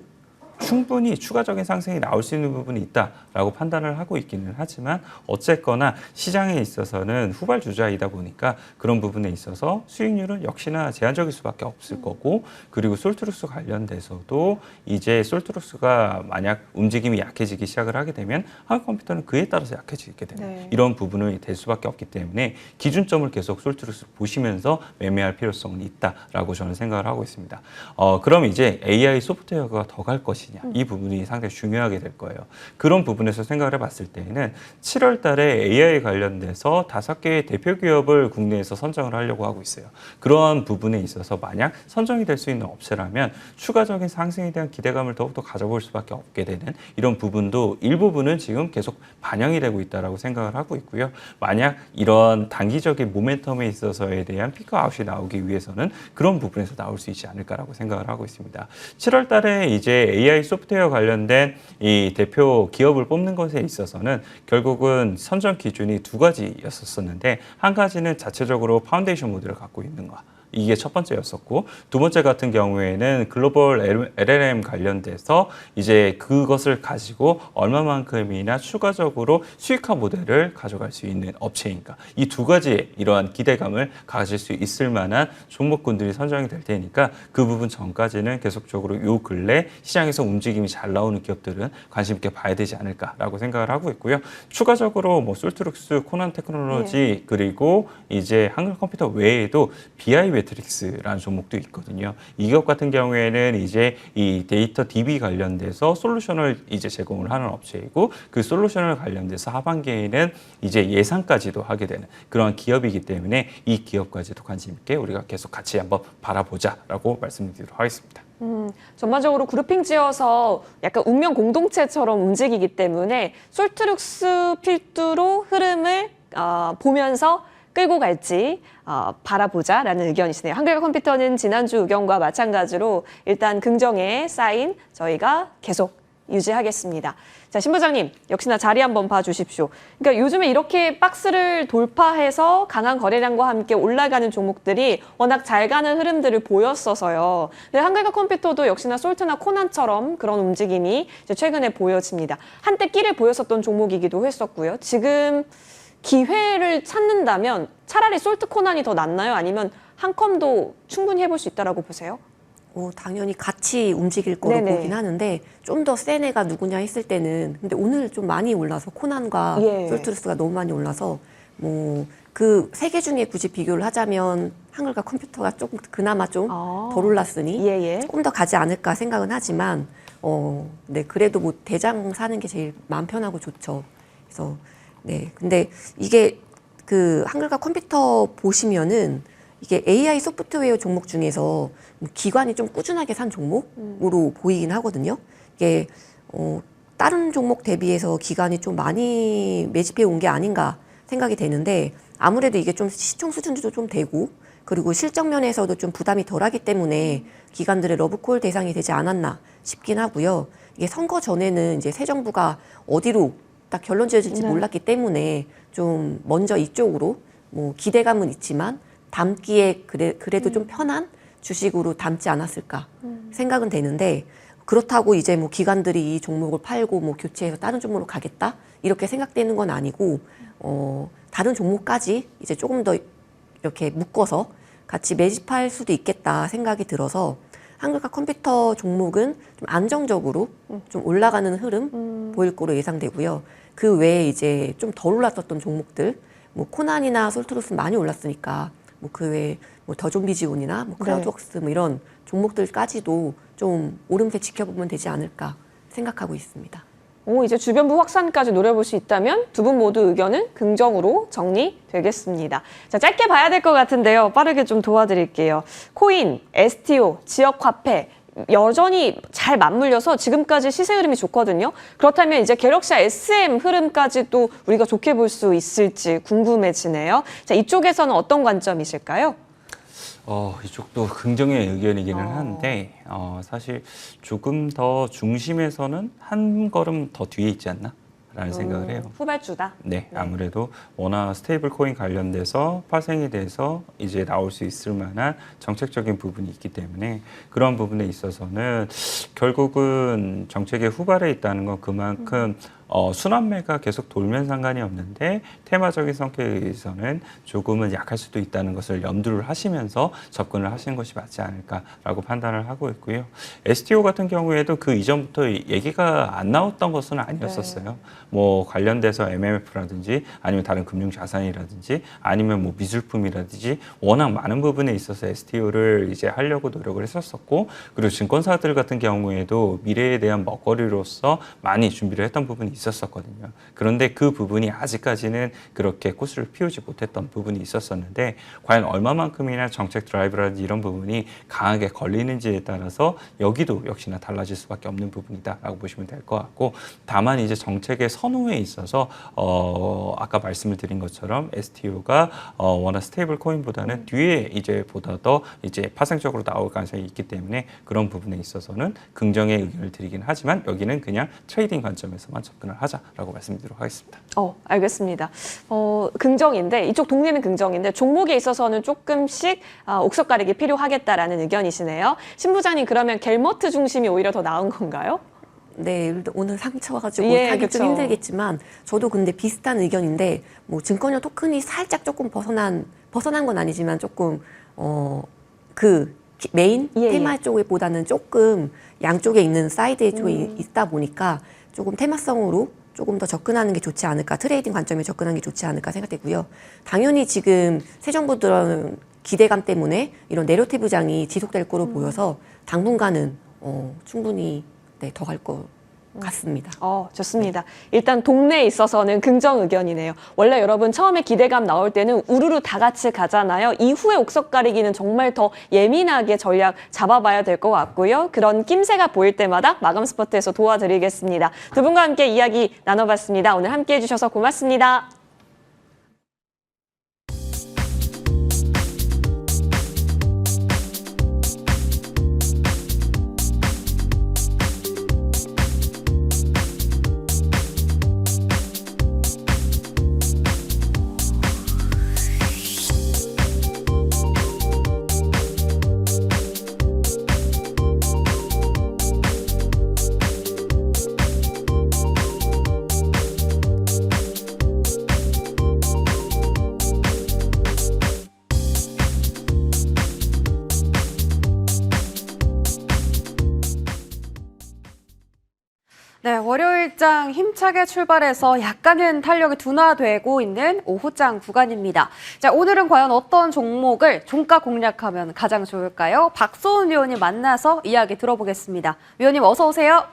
충분히 추가적인 상승이 나올 수 있는 부분이 있다라고 판단을 하고 있기는 하지만 어쨌거나 시장에 있어서는 후발주자이다 보니까 그런 부분에 있어서 수익률은 역시나 제한적일 수밖에 없을 거고 그리고 솔트룩스 관련돼서도 이제 솔트룩스가 만약 움직임이 약해지기 시작을 하게 되면 한글 컴퓨터는 그에 따라서 약해지게 되는 이런 부분이 될 수밖에 없기 때문에 기준점을 계속 솔트룩스 보시면서 매매할 필요성은 있다라고 저는 생각을 하고 있습니다. 그럼 이제 AI 소프트웨어가 더 갈 것이냐 이 부분이 상당히 중요하게 될 거예요. 그런 부분에서 생각을 해봤을 때는 7월 달에 AI 관련돼서 5개의 대표 기업을 국내에서 선정을 하려고 하고 있어요. 그러한 부분에 있어서 만약 선정이 될 수 있는 업체라면 추가적인 상승에 대한 기대감을 더욱더 가져볼 수밖에 없게 되는 이런 부분도 일부분은 지금 계속 반영이 되고 있다고 생각을 하고 있고요. 만약 이런 단기적인 모멘텀에 있어서에 대한 피크아웃이 나오기 위해서는 그런 부분에서 나올 수 있지 않을까라고 생각을 하고 있습니다. 7월 달에 이제 AI 소프트웨어 관련된 이 대표 기업을 뽑는 것에 있어서는 결국은 선정 기준이 2가지였었는데 한 가지는 자체적으로 파운데이션 모델을 갖고 있는 거. 이게 첫 번째였었고 두 번째 같은 경우에는 글로벌 LLM 관련돼서 이제 그것을 가지고 얼마만큼이나 추가적으로 수익화 모델을 가져갈 수 있는 업체인가 이 2가지의 이러한 기대감을 가질 수 있을 만한 종목군들이 선정이 될 테니까 그 부분 전까지는 계속적으로 요 근래 시장에서 움직임이 잘 나오는 기업들은 관심 있게 봐야 되지 않을까라고 생각을 하고 있고요. 추가적으로 뭐 솔트룩스, 코난 테크놀로지 그리고 이제 한글 컴퓨터 외에도 BI 매트릭스라는 종목도 있거든요. 이 기업 같은 경우에는 이제 이 데이터 DB 관련돼서 솔루션을 이제 제공을 하는 업체이고 그 솔루션을 관련돼서 하반기에는 이제 예상까지도 하게 되는 그런 기업이기 때문에 이 기업까지도 관심 있게 우리가 계속 같이 한번 바라보자라고 말씀드리도록 하겠습니다. 전반적으로 그룹핑 지어서 약간 운명 공동체처럼 움직이기 때문에 솔트룩스 필두로 흐름을 보면서 끌고 갈지 바라보자라는 의견이시네요. 한글과 컴퓨터는 지난주 의견과 마찬가지로 일단 긍정의 사인 저희가 계속 유지하겠습니다. 자, 신 부장님 역시나 자리 한번 봐주십시오. 그러니까 요즘에 이렇게 박스를 돌파해서 강한 거래량과 함께 올라가는 종목들이 워낙 잘 가는 흐름들을 보였어서요. 근데 한글과 컴퓨터도 역시나 솔트나 코난처럼 그런 움직임이 이제 최근에 보여집니다. 한때 끼를 보였었던 종목이기도 했었고요. 지금 기회를 찾는다면 차라리 솔트 코난이 더 낫나요? 아니면 한컴도 충분히 해볼 수 있다라고 보세요? 당연히 같이 움직일 거로 네네. 보긴 하는데 좀 더 센 애가 누구냐 했을 때는 근데 오늘 좀 많이 올라서 코난과 예. 솔트루스가 너무 많이 올라서 뭐 그 세 개 중에 굳이 비교를 하자면 한글과 컴퓨터가 조금 그나마 좀 덜 올랐으니 예. 조금 더 가지 않을까 생각은 하지만 네 그래도 뭐 대장 사는 게 제일 마음 편하고 좋죠. 그래서 네 근데 이게 그 한글과 컴퓨터 보시면은 이게 AI 소프트웨어 종목 중에서 기관이 좀 꾸준하게 산 종목으로 보이긴 하거든요. 이게 다른 종목 대비해서 기관이 좀 많이 매집해 온 게 아닌가 생각이 되는데 아무래도 이게 좀 시총 수준도 좀 되고 그리고 실적 면에서도 좀 부담이 덜하기 때문에 기관들의 러브콜 대상이 되지 않았나 싶긴 하고요. 이게 선거 전에는 이제 새 정부가 어디로 딱 결론 지어질지 몰랐기 때문에 좀 먼저 이쪽으로 뭐 기대감은 있지만 담기에 그래도 좀 편한 주식으로 담지 않았을까 생각은 되는데 그렇다고 이제 뭐 기관들이 이 종목을 팔고 뭐 교체해서 다른 종목으로 가겠다 이렇게 생각되는 건 아니고 다른 종목까지 이제 조금 더 이렇게 묶어서 같이 매집할 수도 있겠다 생각이 들어서 한글과 컴퓨터 종목은 좀 안정적으로 좀 올라가는 흐름 보일 거로 예상되고요. 그 외에 이제 좀 덜 올랐었던 종목들, 뭐 코난이나 솔트루스 많이 올랐으니까 뭐 그 외에 뭐 더좀비지온이나 뭐 크라우드웍스 뭐 이런 종목들까지도 좀 오름세 지켜보면 되지 않을까 생각하고 있습니다. 이제 주변부 확산까지 노려볼 수 있다면 두 분 모두 의견은 긍정으로 정리되겠습니다. 자, 짧게 봐야 될 것 같은데요. 빠르게 좀 도와드릴게요. 코인, STO, 지역화폐 여전히 잘 맞물려서 지금까지 시세 흐름이 좋거든요. 그렇다면 이제 갤럭시와 SM 흐름까지도 우리가 좋게 볼 수 있을지 궁금해지네요. 자, 이쪽에서는 어떤 관점이실까요? 이쪽도 긍정의 의견이기는 한데 사실 조금 더 중심에서는 한 걸음 더 뒤에 있지 않나? 라는 생각을 해요. 후발주다. 네, 아무래도 워낙 스테이블 코인 관련돼서 파생이 돼서 이제 나올 수 있을 만한 정책적인 부분이 있기 때문에 그런 부분에 있어서는 결국은 정책의 후발에 있다는 건 그만큼 순환매가 계속 돌면 상관이 없는데 테마적인 성격에 의해서는 조금은 약할 수도 있다는 것을 염두를 하시면서 접근을 하시는 것이 맞지 않을까라고 판단을 하고 있고요. STO 같은 경우에도 그 이전부터 얘기가 안 나왔던 것은 아니었었어요. 뭐 관련돼서 MMF라든지 아니면 다른 금융자산이라든지 아니면 뭐 미술품이라든지 워낙 많은 부분에 있어서 STO를 이제 하려고 노력을 했었었고 그리고 증권사들 같은 경우에도 미래에 대한 먹거리로서 많이 준비를 했던 부분이 있었었거든요. 그런데 그 부분이 아직까지는 그렇게 꽃을 피우지 못했던 부분이 있었었는데 과연 얼마만큼이나 정책 드라이브라든지 이런 부분이 강하게 걸리는지에 따라서 여기도 역시나 달라질 수밖에 없는 부분이다라고 보시면 될 것 같고 다만 이제 정책의 선호에 있어서 아까 말씀을 드린 것처럼 STO가 워낙 스테이블 코인보다는 뒤에 이제 보다 더 이제 파생적으로 나올 가능성이 있기 때문에 그런 부분에 있어서는 긍정의 의견을 드리긴 하지만 여기는 그냥 트레이딩 관점에서만 접근을 하자라고 말씀드리도록 하겠습니다. 알겠습니다. 긍정인데 이쪽 동네는 긍정인데 종목에 있어서는 조금씩 옥석가리기 필요하겠다라는 의견이시네요. 신 부장님 그러면 겔머트 중심이 오히려 더 나은 건가요? 네, 오늘 상처가지고 사기 그쵸. 좀 힘들겠지만 저도 근데 비슷한 의견인데 뭐 증권형 토큰이 살짝 조금 벗어난 건 아니지만 조금 그 메인 테마 쪽보다는 조금 양쪽에 있는 사이드 쪽에 있다 보니까 조금 테마성으로 조금 더 접근하는 게 좋지 않을까, 트레이딩 관점에 접근하는 게 좋지 않을까 생각되고요. 당연히 지금 새 정부 들어오는 기대감 때문에 이런 내러티브 장이 지속될 거로 보여서 당분간은 충분히 더 갈 것 같습니다. 좋습니다. 일단 동네에 있어서는 긍정 의견이네요. 원래 여러분 처음에 기대감 나올 때는 우르르 다 같이 가잖아요. 이후에 옥석 가리기는 정말 더 예민하게 전략 잡아봐야 될 것 같고요. 그런 낌새가 보일 때마다 마감 스포트에서 도와드리겠습니다. 두 분과 함께 이야기 나눠봤습니다. 오늘 함께 해주셔서 고맙습니다. 네, 월요일장 힘차게 출발해서 약간은 탄력이 둔화되고 있는 오후장 구간입니다. 자, 오늘은 과연 어떤 종목을 종가 공략하면 가장 좋을까요? 박소은 위원님 만나서 이야기 들어보겠습니다. 위원님 어서 오세요.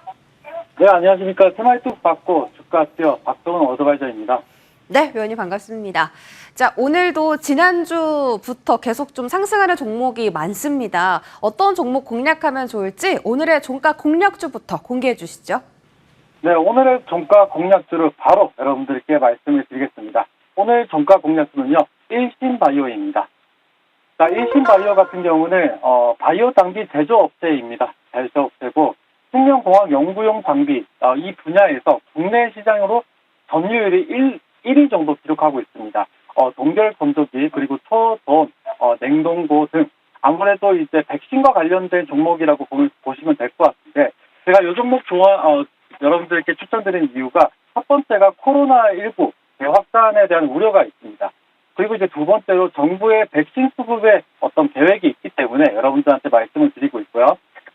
네, 안녕하십니까. 테마이톡 받고 주가 뛰어 박소은 어드바이저입니다. 네, 위원님 반갑습니다. 자, 오늘도 지난주부터 계속 좀 상승하는 종목이 많습니다. 어떤 종목 공략하면 좋을지 오늘의 종가 공략주부터 공개해 주시죠. 네, 오늘의 종가 공략주를 바로 여러분들께 말씀을 드리겠습니다. 오늘 종가 공략주는요, 일신바이오입니다. 자, 일신바이오 같은 경우는 바이오 장비 제조업체입니다. 제조업체고 생명공학 연구용 장비 이 분야에서 국내 시장으로 점유율이 1위 정도 기록하고 있습니다. 동결 건조기 그리고 초돈, 냉동고 등 아무래도 이제 백신과 관련된 종목이라고 보시면 될 것 같은데 제가 이 종목 여러분들께 추천드린 이유가 첫 번째가 코로나19 재확산에 대한 우려가 있습니다. 그리고 이제 두 번째로 정부의 백신 수급의 어떤 계획이 있기 때문에 여러분들한테 말씀을 드리고 있고요.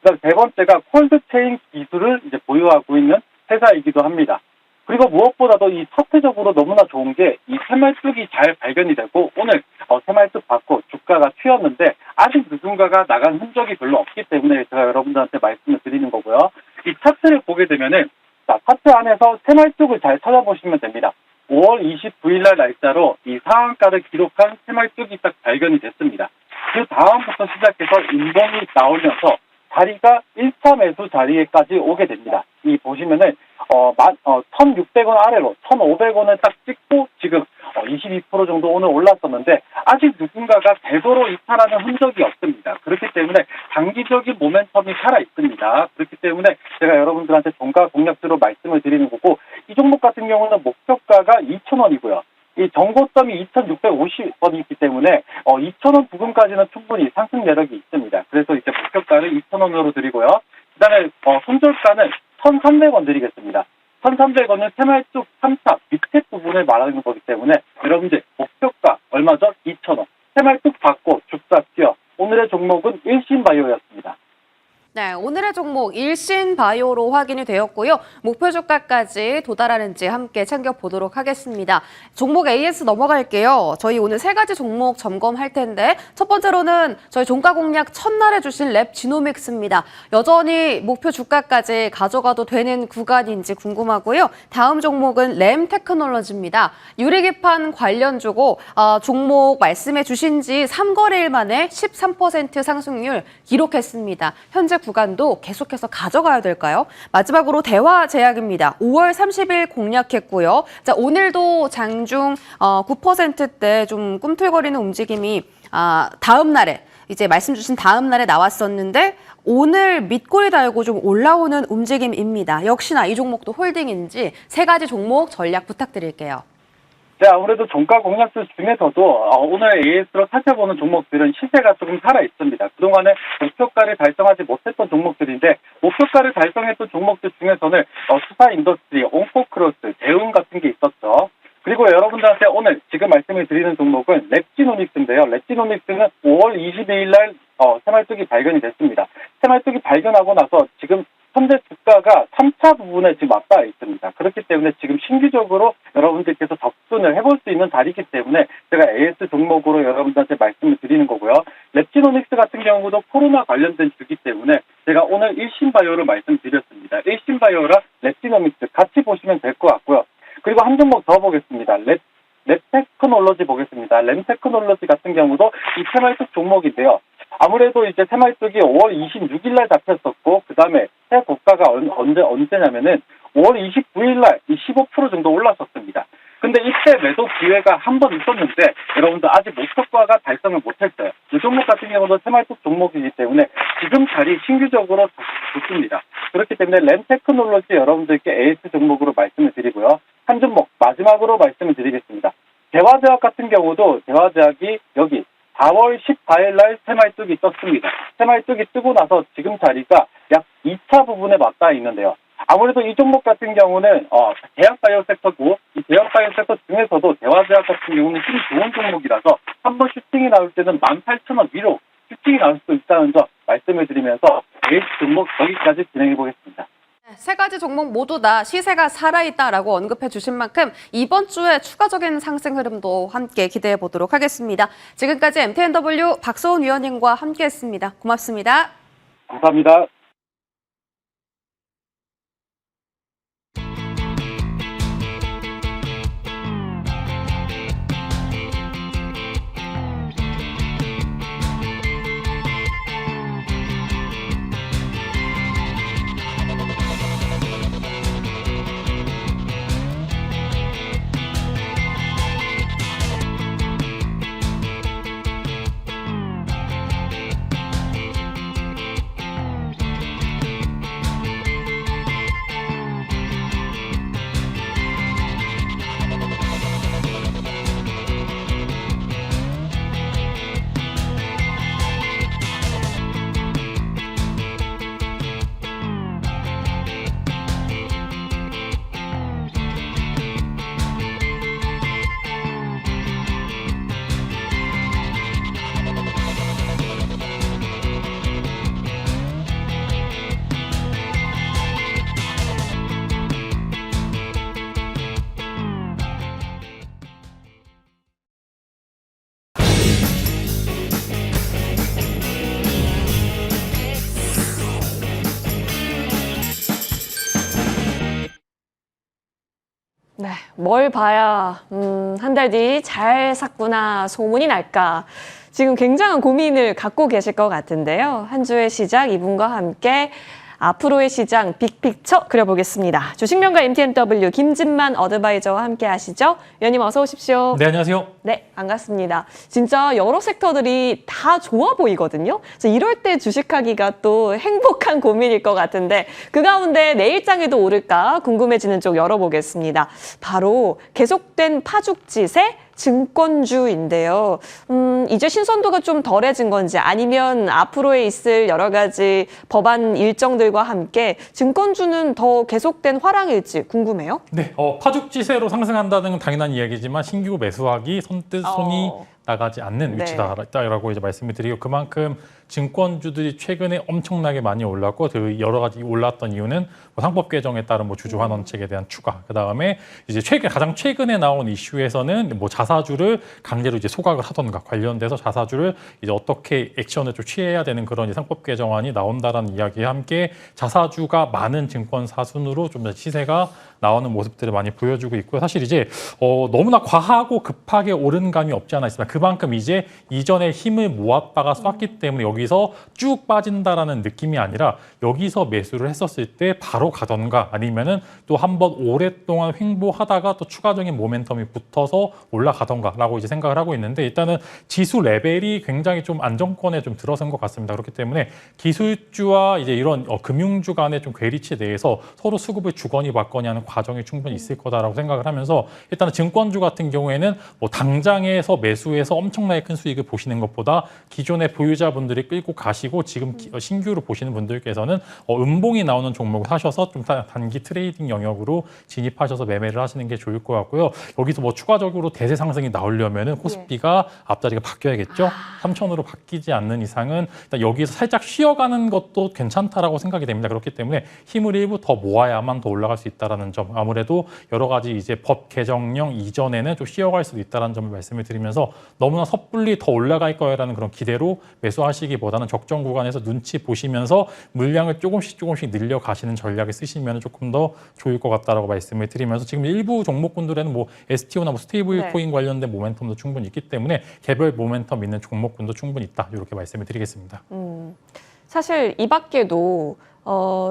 그다음 세 번째가 콜드체인 기술을 이제 보유하고 있는 회사이기도 합니다. 그리고 무엇보다도 이 사태적으로 너무나 좋은 게 이 새말뚝이 잘 발견이 되고 오늘 새말뚝 받고 주가가 튀었는데 아직 누군가가 나간 흔적이 별로 없기 때문에 제가 여러분들한테 말씀을 드리는 거고요. 이 차트를 보게 되면은 자, 차트 안에서 새말뚝을 잘 찾아보시면 됩니다. 5월 29일 날 날짜로 이 상한가를 기록한 새말뚝이 딱 발견이 됐습니다. 그 다음부터 시작해서 인봉이 나오면서 자리가 1차 매수 자리에까지 오게 됩니다. 이 보시면은 1,600원 아래로 1,500원을 딱 찍고 지금 22% 정도 오늘 올랐었는데 아직 누군가가 되도록 이탈하는 흔적이 없습니다. 그렇기 때문에 장기적인 모멘텀이 살아 있습니다. 그렇기 때문에 제가 여러분들한테 종가 공략주로 말씀을 드리는 거고 이 종목 같은 경우는 목표가가 2,000원이고요. 이 정고점이 2,650원이 있기 때문에 2,000원 부근까지는 충분히 상승 여력이 있습니다. 그래서 이제 목표가를 2,000원으로 드리고요. 그다음에 손절가는 1,300원 드리겠습니다. 1,300원은 새말뚝 3차 밑에 부분을 말하는 거기 때문에 여러분들 목표가 얼마죠? 2,000원. 새말뚝 받고 주가 뛰어. 오늘의 종목은 일신바이오였습니다. 네, 오늘의 종목 일신바이오로 확인이 되었고요. 목표 주가까지 도달하는지 함께 챙겨보도록 하겠습니다. 종목 AS 넘어갈게요. 저희 오늘 세 가지 종목 점검할 텐데 첫 번째로는 저희 종가 공략 첫날에 주신 랩 지노믹스입니다. 여전히 목표 주가까지 가져가도 되는 구간인지 궁금하고요. 다음 종목은 램 테크놀로지입니다. 유리기판 관련주고 종목 말씀해 주신 지 3거래일 만에 13% 상승률 기록했습니다. 현재 구간도 계속해서 가져가야 될까요? 마지막으로 대화제약입니다. 5월 30일 공략했고요. 자, 오늘도 장중 9%대 좀 꿈틀거리는 움직임이 다음 날에 이제 말씀 주신 다음 날에 나왔었는데 오늘 밑골이 달고 좀 올라오는 움직임입니다. 역시나 이 종목도 홀딩인지 세 가지 종목 전략 부탁드릴게요. 네, 아무래도 종가 공략주 중에서도 오늘 AS로 살펴보는 종목들은 시세가 조금 살아있습니다. 그동안에 목표가를 달성하지 못했던 종목들인데 목표가를 달성했던 종목들 중에서는 수사인더스트리, 온코크로스, 대웅 같은 게 있었죠. 그리고 여러분들한테 오늘 지금 말씀을 드리는 종목은 랩지노믹스인데요. 랩지노믹스는 5월 22일 날 새말뚝이 발견이 됐습니다. 새말뚝이 발견하고 나서 지금 현재 주가가 3차 부분에 지금 맞닿아 있습니다. 그렇기 때문에 지금 신규적으로 여러분들께서 접근을 해볼 수 있는 자리이기 때문에 제가 AS 종목으로 여러분들한테 말씀을 드리는 거고요. 랩지노믹스 같은 경우도 코로나 관련된 주기 때문에 제가 오늘 일신바이오를 말씀드렸습니다. 일신바이오랑 랩지노믹스 같이 보시면 될 것 같고요. 그리고 한 종목 더 보겠습니다. 랩테크놀로지 보겠습니다. 랩테크놀로지 같은 경우도 이 새말뚝 종목인데요. 아무래도 이제 새말뚝이 5월 26일 날 잡혔었고 그 다음에 새 고가가 언제냐면은 5월 29일 날 15% 정도 올랐었습니다. 근데 이때 매도 기회가 한 번 있었는데 여러분들 아직 목표가가 달성을 못했어요. 이 종목 같은 경우도 새말뚝 종목이기 때문에 지금 자리 신규적으로 좋습니다. 그렇기 때문에 램테크놀로지 여러분들께 AS 종목으로 말씀을 드리고요. 한 종목 마지막으로 말씀을 드리겠습니다. 대화제약 같은 경우도 대화제약이 여기 4월 14일 날 새말뚝이 떴습니다. 새말뚝이 뜨고 나서 지금 자리가 약 2차 부분에 맞닿아 있는데요. 아무래도 이 종목 같은 경우는 대학바이오 섹터고 이 대학바이오 섹터 중에서도 대화제약 같은 경우는 힘이 좋은 종목이라서 한번 슈팅이 나올 때는 18,000원 위로 슈팅이 나올 수 있다는 점 말씀을 드리면서 AS 종목 여기까지 진행해 보겠습니다. 세 가지 종목 모두 다 시세가 살아있다라고 언급해 주신 만큼 이번 주에 추가적인 상승 흐름도 함께 기대해 보도록 하겠습니다. 지금까지 MTNW 박소은 위원님과 함께했습니다. 고맙습니다. 감사합니다. 뭘 봐야 한 달 뒤 잘 샀구나 소문이 날까. 지금 굉장한 고민을 갖고 계실 것 같은데요. 한 주의 시작 이분과 함께 앞으로의 시장 빅픽처 그려보겠습니다. 주식명가 MTMW 김진만 어드바이저와 함께 하시죠. 위원님 어서 오십시오. 네, 안녕하세요. 네, 반갑습니다. 진짜 여러 섹터들이 다 좋아 보이거든요. 그래서 이럴 때 주식하기가 또 행복한 고민일 것 같은데 그 가운데 내일장에도 오를까 궁금해지는 쪽 열어보겠습니다. 바로 계속된 파죽지세 증권주인데요. 이제 신선도가 좀 덜해진 건지 아니면 앞으로에 있을 여러 가지 법안 일정들과 함께 증권주는 더 계속된 화랑일지 궁금해요. 네, 파죽지세로 상승한다는 건 당연한 이야기지만 신규 매수하기 손이 나가지 않는 네. 위치다라고 이제 말씀을 드리고 그만큼 증권주들이 최근에 엄청나게 많이 올랐고 그 여러 가지 올랐던 이유는 뭐 상법 개정에 따른 뭐 주주 환원책에 대한 추가, 그 다음에 이제 가장 최근에 나온 이슈에서는 뭐 자사주를 강제로 이제 소각을 하던가 관련돼서 자사주를 이제 어떻게 액션을 좀 취해야 되는 그런 이제 상법 개정안이 나온다라는 이야기와 함께 자사주가 많은 증권사 순으로 좀 더 시세가 나오는 모습들을 많이 보여주고 있고요. 사실 이제 너무나 과하고 급하게 오른 감이 없지 않아 있습니다. 그만큼 이제 이전에 힘을 모았다가 쐈기 때문에 여기서 쭉 빠진다라는 느낌이 아니라 여기서 매수를 했었을 때 바로 가던가 아니면은 또 한번 오랫동안 횡보하다가 또 추가적인 모멘텀이 붙어서 올라가던가라고 이제 생각을 하고 있는데 일단은 지수 레벨이 굉장히 좀 안정권에 좀 들어선 것 같습니다. 그렇기 때문에 기술주와 이제 이런 금융주 간의 좀 괴리치 내에서 서로 수급을 주거니 받거니 하는 과정이 충분히 있을 거다라고 생각을 하면서 일단은 증권주 같은 경우에는 뭐 당장에서 매수해서 엄청나게 큰 수익을 보시는 것보다 기존의 보유자분들이 끌고 가시고 지금 신규로 보시는 분들께서는 음봉이 나오는 종목을 사셔서 좀 단기 트레이딩 영역으로 진입하셔서 매매를 하시는 게 좋을 것 같고요. 여기서 뭐 추가적으로 대세 상승이 나오려면은 코스피가 앞자리가 바뀌어야겠죠. 3,000으로 바뀌지 않는 이상은 일단 여기서 살짝 쉬어가는 것도 괜찮다라고 생각이 됩니다. 그렇기 때문에 힘을 일부 더 모아야만 더 올라갈 수 있다라는 점. 아무래도 여러 가지 이제 법 개정령 이전에는 좀 쉬어갈 수도 있다는 점을 말씀을 드리면서 너무나 섣불리 더 올라갈 거야라는 그런 기대로 매수하시기보다는 적정 구간에서 눈치 보시면서 물량을 조금씩 늘려 가시는 전략을 쓰시면 조금 더 좋을 것 같다라고 말씀을 드리면서 지금 일부 종목군들에는 뭐 STO나 뭐 스테이블 코인 관련된 모멘텀도 충분히 있기 때문에 개별 모멘텀 있는 종목군도 충분히 있다 이렇게 말씀을 드리겠습니다. 사실 이 밖에도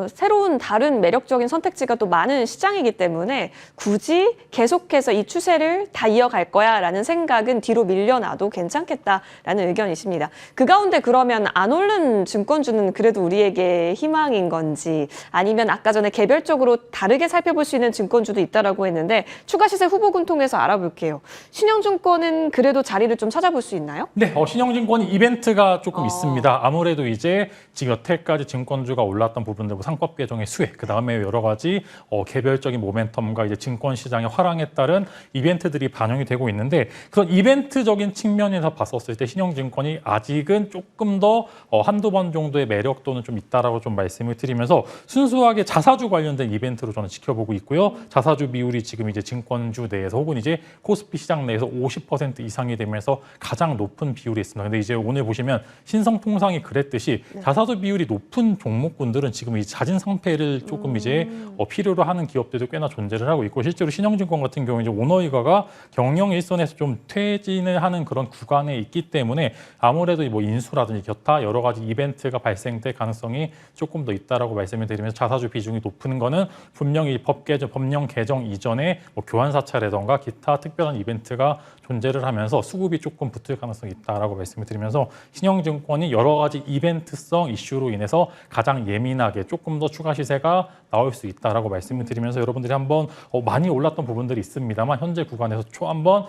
새로운 다른 매력적인 선택지가 또 많은 시장이기 때문에 굳이 계속해서 이 추세를 다 이어갈 거야라는 생각은 뒤로 밀려놔도 괜찮겠다라는 의견이십니다. 그 가운데 그러면 안 오른 증권주는 그래도 우리에게 희망인 건지 아니면 아까 전에 개별적으로 다르게 살펴볼 수 있는 증권주도 있다라고 했는데 추가 시세 후보군 통해서 알아볼게요. 신영증권은 그래도 자리를 좀 찾아볼 수 있나요? 네, 신영증권이 이벤트가 조금 있습니다. 아무래도 이제 지금 여태까지 증권주가 올랐던 부분들, 뭐 상법 개정의 수혜, 그 다음에 여러 가지 개별적인 모멘텀과 이제 증권 시장의 화랑에 따른 이벤트들이 반영이 되고 있는데 그런 이벤트적인 측면에서 봤었을 때 신영증권이 아직은 조금 더 한두 번 정도의 매력도는 좀 있다라고 좀 말씀을 드리면서 순수하게 자사주 관련된 이벤트로 저는 지켜보고 있고요. 자사주 비율이 지금 이제 증권주 내에서 혹은 이제 코스피 시장 내에서 50% 이상이 되면서 가장 높은 비율이 있습니다. 근데 이제 오늘 보시면 신성통상이 그랬듯이 자사주 비율이 높은 종목군들은 지금 이 자진 상폐를 조금 이제 필요로 하는 기업들도 꽤나 존재를 하고 있고 실제로 신영증권 같은 경우 이제 오너이가가 경영 일선에서 좀 퇴진을 하는 그런 구간에 있기 때문에 아무래도 뭐 인수라든지 기타 여러 가지 이벤트가 발생될 가능성이 조금 더 있다라고 말씀을 드리면서 자사주 비중이 높은 거는 분명히 법령 개정 이전에 뭐 교환사차라던가 기타 특별한 이벤트가 존재를 하면서 수급이 조금 붙을 가능성이 있다라고 말씀을 드리면서 신영증권이 여러 가지 이벤트성 이슈로 인해서 가장 예민하게 조금 더 추가 시세가 나올 수 있다라고 말씀을 드리면서 여러분들이 한번 많이 올랐던 부분들이 있습니다만 현재 구간에서 한번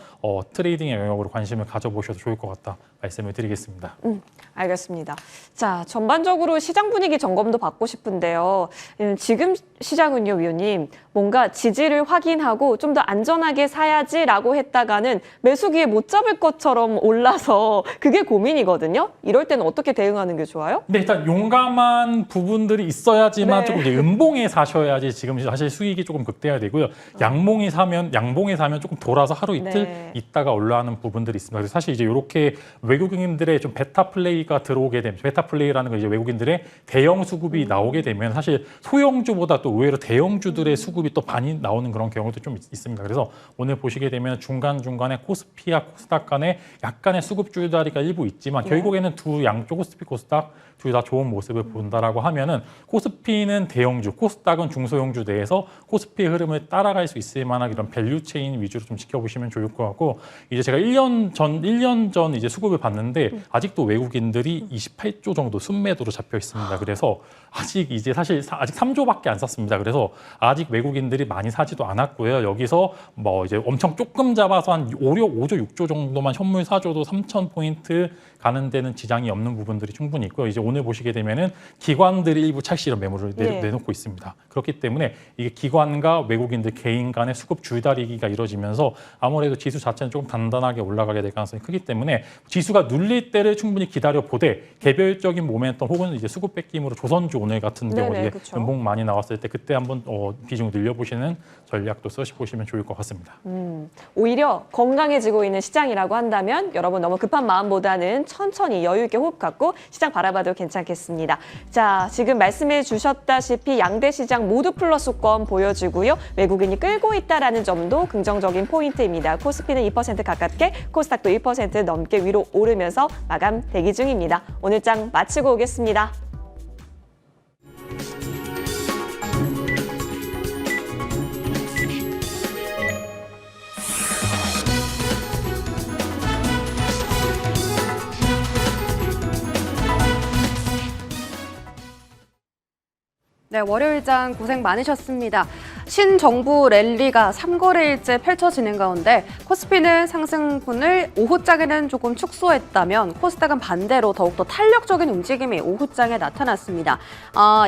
트레이딩의 영역으로 관심을 가져보셔도 좋을 것 같다 말씀을 드리겠습니다. 알겠습니다. 자, 전반적으로 시장 분위기 점검도 받고 싶은데요. 지금 시장은요, 위원님, 뭔가 지지를 확인하고 좀 더 안전하게 사야지라고 했다가는 매수기에 못 잡을 것처럼 올라서 그게 고민이거든요. 이럴 때는 어떻게 대응하는 게 좋아요? 네, 일단 용감한 부분들이 수급들이 있어야지만 네. 조금 이제 음봉에 사셔야지 지금 사실 수익이 조금 극대화되고요. 양봉에 사면 조금 돌아서 하루 이틀 네. 있다가 올라가는 부분들이 있습니다. 그래서 사실 이제 이렇게 외국인들의 좀 베타 플레이가 들어오게 되면 베타 플레이라는 건 이제 외국인들의 대형 수급이 나오게 되면 사실 소형주보다 또 의외로 대형주들의 수급이 또 많이 나오는 그런 경우도 좀 있습니다. 그래서 오늘 보시게 되면 중간중간에 코스피와 코스닥 간에 약간의 수급 줄다리가 일부 있지만 결국에는 두 양쪽 코스피, 코스닥 둘 다 좋은 모습을 본다라고 하면은 코스피는 대형주, 코스닥은 중소형주 내에서 코스피의 흐름을 따라갈 수 있을 만한 이런 밸류 체인 위주로 좀 지켜보시면 좋을 것 같고 이제 제가 1년 전 이제 수급을 봤는데 아직도 외국인들이 28조 정도 순매도로 잡혀 있습니다. 그래서 아직 이제 사실 아직 3조밖에 안 샀습니다. 그래서 아직 외국인들이 많이 사지도 않았고요. 여기서 뭐 이제 엄청 조금 잡아서 한 5조, 6조 정도만 현물 사줘도 3,000포인트 가는 데는 지장이 없는 부분들이 충분히 있고요. 이제 오늘 보시게 되면은 기관들이 일부 착실한 매물을 내놓고 있습니다. 그렇기 때문에 이게 기관과 외국인들 개인 간의 수급 줄다리기가 이루어지면서 아무래도 지수 자체는 조금 단단하게 올라가게 될 가능성이 크기 때문에 지수가 눌릴 때를 충분히 기다려 보되 개별적인 모멘텀 혹은 이제 수급 뺏김으로 조선주 오늘 같은 경우 네네, 이제 그쵸. 연봉 많이 나왔을 때 그때 한번 비중 늘려보시는 전략도 쓰시면 좋을 것 같습니다. 오히려 건강해지고 있는 시장이라고 한다면 여러분 너무 급한 마음보다는 천천히 여유 있게 호흡 갖고 시장 바라봐도 괜찮겠습니다. 자, 지금 말씀해 주셨다시피 양대 시장 모두 플러스권 보여주고요. 외국인이 끌고 있다라는 점도 긍정적인 포인트입니다. 코스피는 2% 가깝게, 코스닥도 1% 넘게 위로 오르면서 마감 대기 중입니다. 오늘 장 마치고 오겠습니다. 네, 월요일장 고생 많으셨습니다. 신정부 랠리가 3거래일째 펼쳐지는 가운데 코스피는 상승분을 오후장에는 조금 축소했다면 코스닥은 반대로 더욱더 탄력적인 움직임이 오후장에 나타났습니다.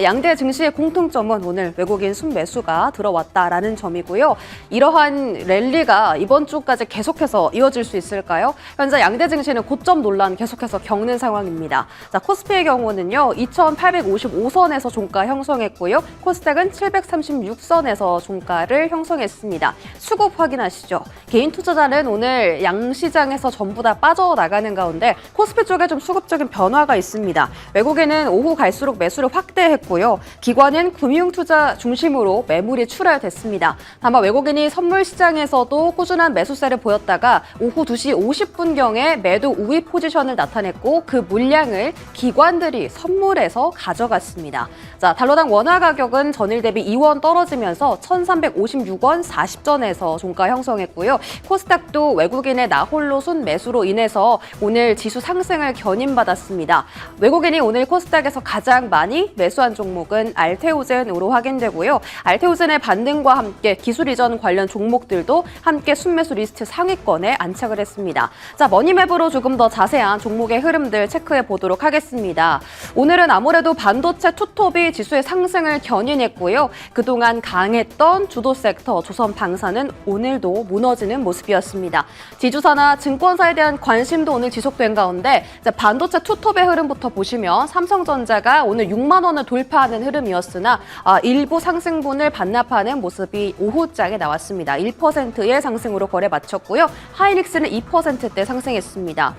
양대 증시의 공통점은 오늘 외국인 순매수가 들어왔다라는 점이고요. 이러한 랠리가 이번 주까지 계속해서 이어질 수 있을까요? 현재 양대 증시는 고점 논란 계속해서 겪는 상황입니다. 자, 코스피의 경우는요. 2,855선에서 종가 형성했고요. 코스닥은 736선에서 종가를 형성했습니다. 수급 확인하시죠. 개인 투자자는 오늘 양시장에서 전부 다 빠져나가는 가운데 코스피 쪽에 좀 수급적인 변화가 있습니다. 외국인은 오후 갈수록 매수를 확대했고요. 기관은 금융투자 중심으로 매물이 출하됐습니다. 다만 외국인이 선물시장에서도 꾸준한 매수세를 보였다가 오후 2시 50분경에 매도 우위 포지션을 나타냈고 그 물량을 기관들이 선물해서 가져갔습니다. 자, 달러당 원화 가격은 전일 대비 2원 떨어지면서 1,356원 40전에서 종가 형성했고요. 코스닥도 외국인의 나홀로 순매수로 인해서 오늘 지수 상승을 견인받았습니다. 외국인이 오늘 코스닥에서 가장 많이 매수한 종목은 알테오젠으로 확인되고요. 알테오젠의 반등과 함께 기술 이전 관련 종목들도 함께 순매수 리스트 상위권에 안착을 했습니다. 자, 머니맵으로 조금 더 자세한 종목의 흐름들 체크해 보도록 하겠습니다. 오늘은 아무래도 반도체 투톱이 지수의 상승을 견인했고요. 그동안 강했던 주도 섹터 조선방사는 오늘도 무너지는 모습이었습니다. 지주사나 증권사에 대한 관심도 오늘 지속된 가운데 반도체 투톱의 흐름부터 보시면 삼성전자가 오늘 6만 원을 돌파하는 흐름이었으나 일부 상승분을 반납하는 모습이 오후장에 나왔습니다. 1%의 상승으로 거래 마쳤고요. 하이닉스는 2%대 상승했습니다.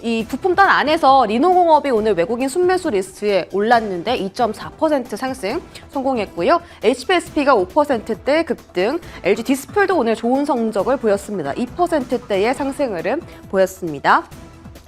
이 부품단 안에서 리노공업이 오늘 외국인 순매수 리스트에 올랐는데 2.4% 상승 성공했고요. HPSP가 5%대 급등, LG 디스플도 오늘 좋은 성적을 보였습니다. 2%대의 상승 흐름 보였습니다.